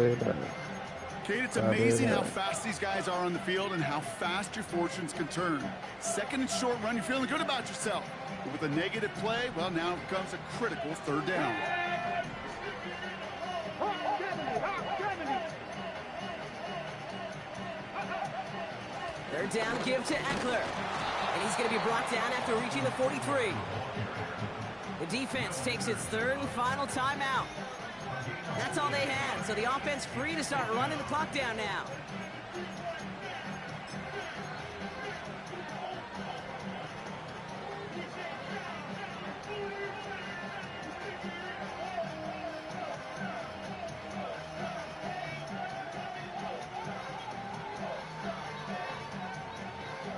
Kate, it's amazing how fast these guys are on the field and how fast your fortunes can turn. 2nd and short run, you're feeling good about yourself. But with a negative play, well, now comes a critical 3rd down. Third down give to Eckler. And he's going to be brought down after reaching the 43. The defense takes its 3rd and final timeout. That's all they had, so the offense free to start running the clock down now.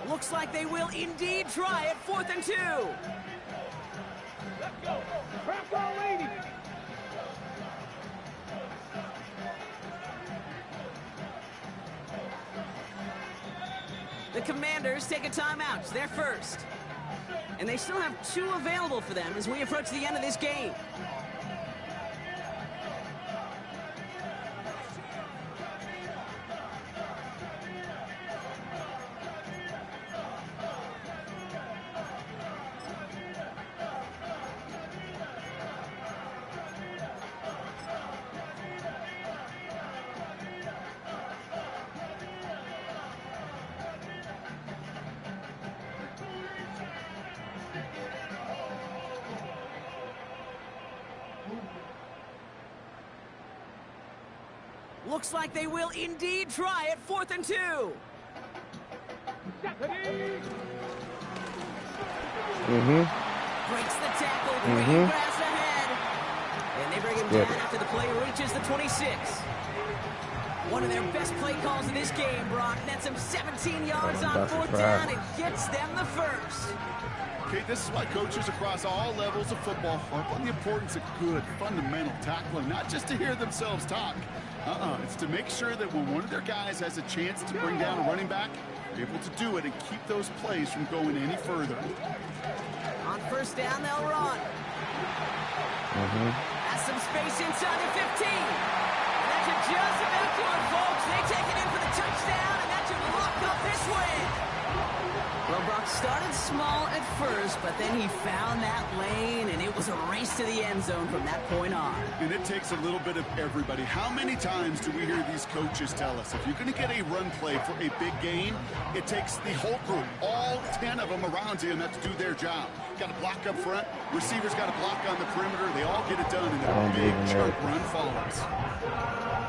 Looks like they will indeed try it. 4th and 2. Let's go. Crack all lady. The Commanders take a timeout. They're first. And they still have 2 available for them as we approach the end of this game. Looks like they will indeed try it. 4th and 2. Breaks the tackle. Green grass ahead. And they bring him down after the play reaches the 26. One of their best play calls of this game, Brock. Nets him 17 yards on 4th down and gets them the first. Okay, this is why coaches across all levels of football harp on the importance of good, fundamental tackling, not just to hear themselves talk. It's to make sure that when one of their guys has a chance to bring down a running back, they're able to do it and keep those plays from going any further. On 1st down, they'll run. Has some space inside the 15. And that should just about do it, folks. They take it in for the touchdown, and that should lock up this win. Well, Brock started small at first, but then he found that lane, and it was a race to the end zone from that point on. And it takes a little bit of everybody. How many times do we hear these coaches tell us, if you're going to get a run play for a big gain, it takes the whole group, all 10 of them around you, and have to do their job. Got to block up front, receivers got to block on the perimeter, they all get it done, and a big chunk run follows.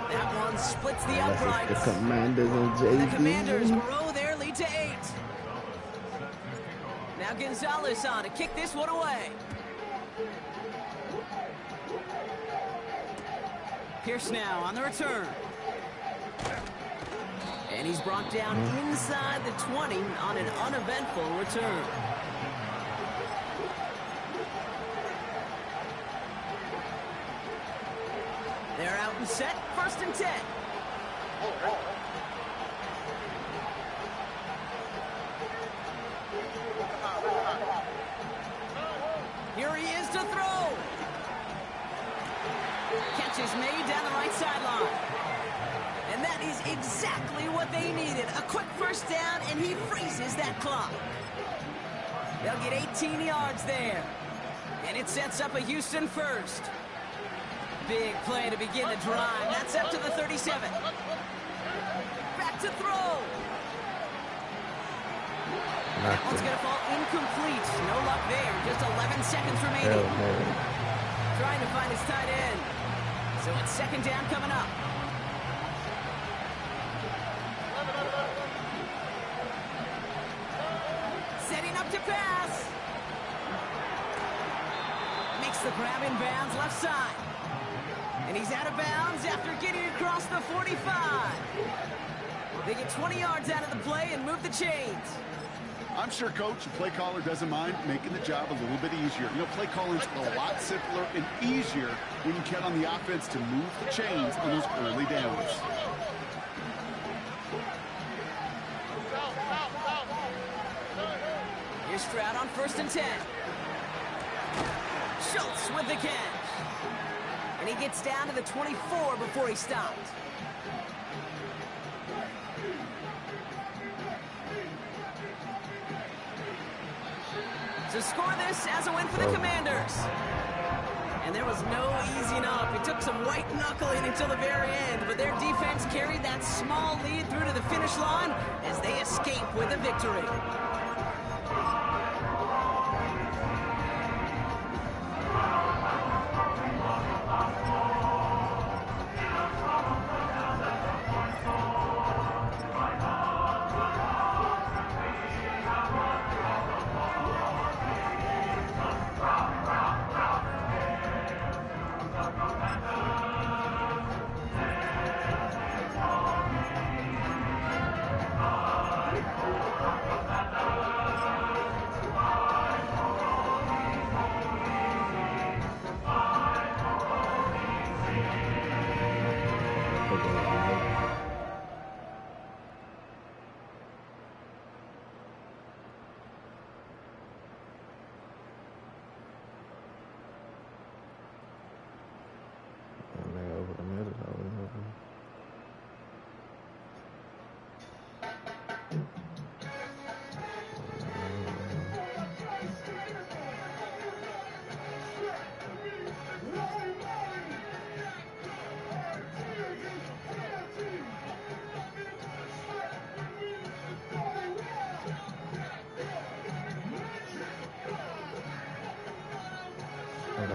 That one splits the uprights. The Commanders and JV. The Commanders grow their lead to 8. Now Gonzalez on to kick this one away. Pierce now on the return. And he's brought down inside the 20 on an uneventful return. They're out and set, 1st and 10. Here he is to throw. Catch is made down the right sideline. And that is exactly what they needed. A quick 1st down, and he freezes that clock. They'll get 18 yards there. And it sets up a Houston 1st. Big play to begin the drive. That's up to the 37. Back to throw. That one's going to fall incomplete. No luck there. Just 11 seconds remaining. Trying to find his tight end. So it's 2nd down coming up. Setting up to pass. Makes the grab in bounds left side. And he's out of bounds after getting across the 45. They get 20 yards out of the play and move the chains. I'm sure, Coach, the play caller doesn't mind making the job a little bit easier. You know, play calling's a lot simpler and easier when you count on the offense to move the chains on those early downs. Here's Stroud on 1st and 10. Schultz with the catch. And he gets down to the 24 before he stopped. To score this as a win for the Commanders. And there was no easing up. It took some white knuckling until the very end, but their defense carried that small lead through to the finish line as they escape with a victory.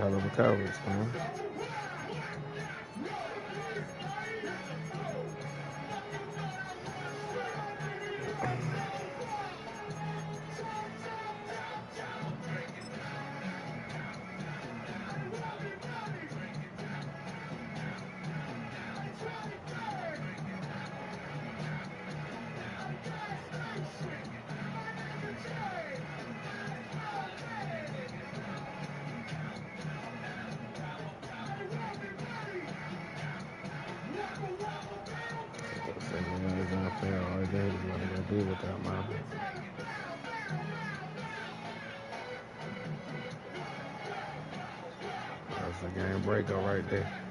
Hell of a coverage, man. Do with that, man. That's a game breaker right there.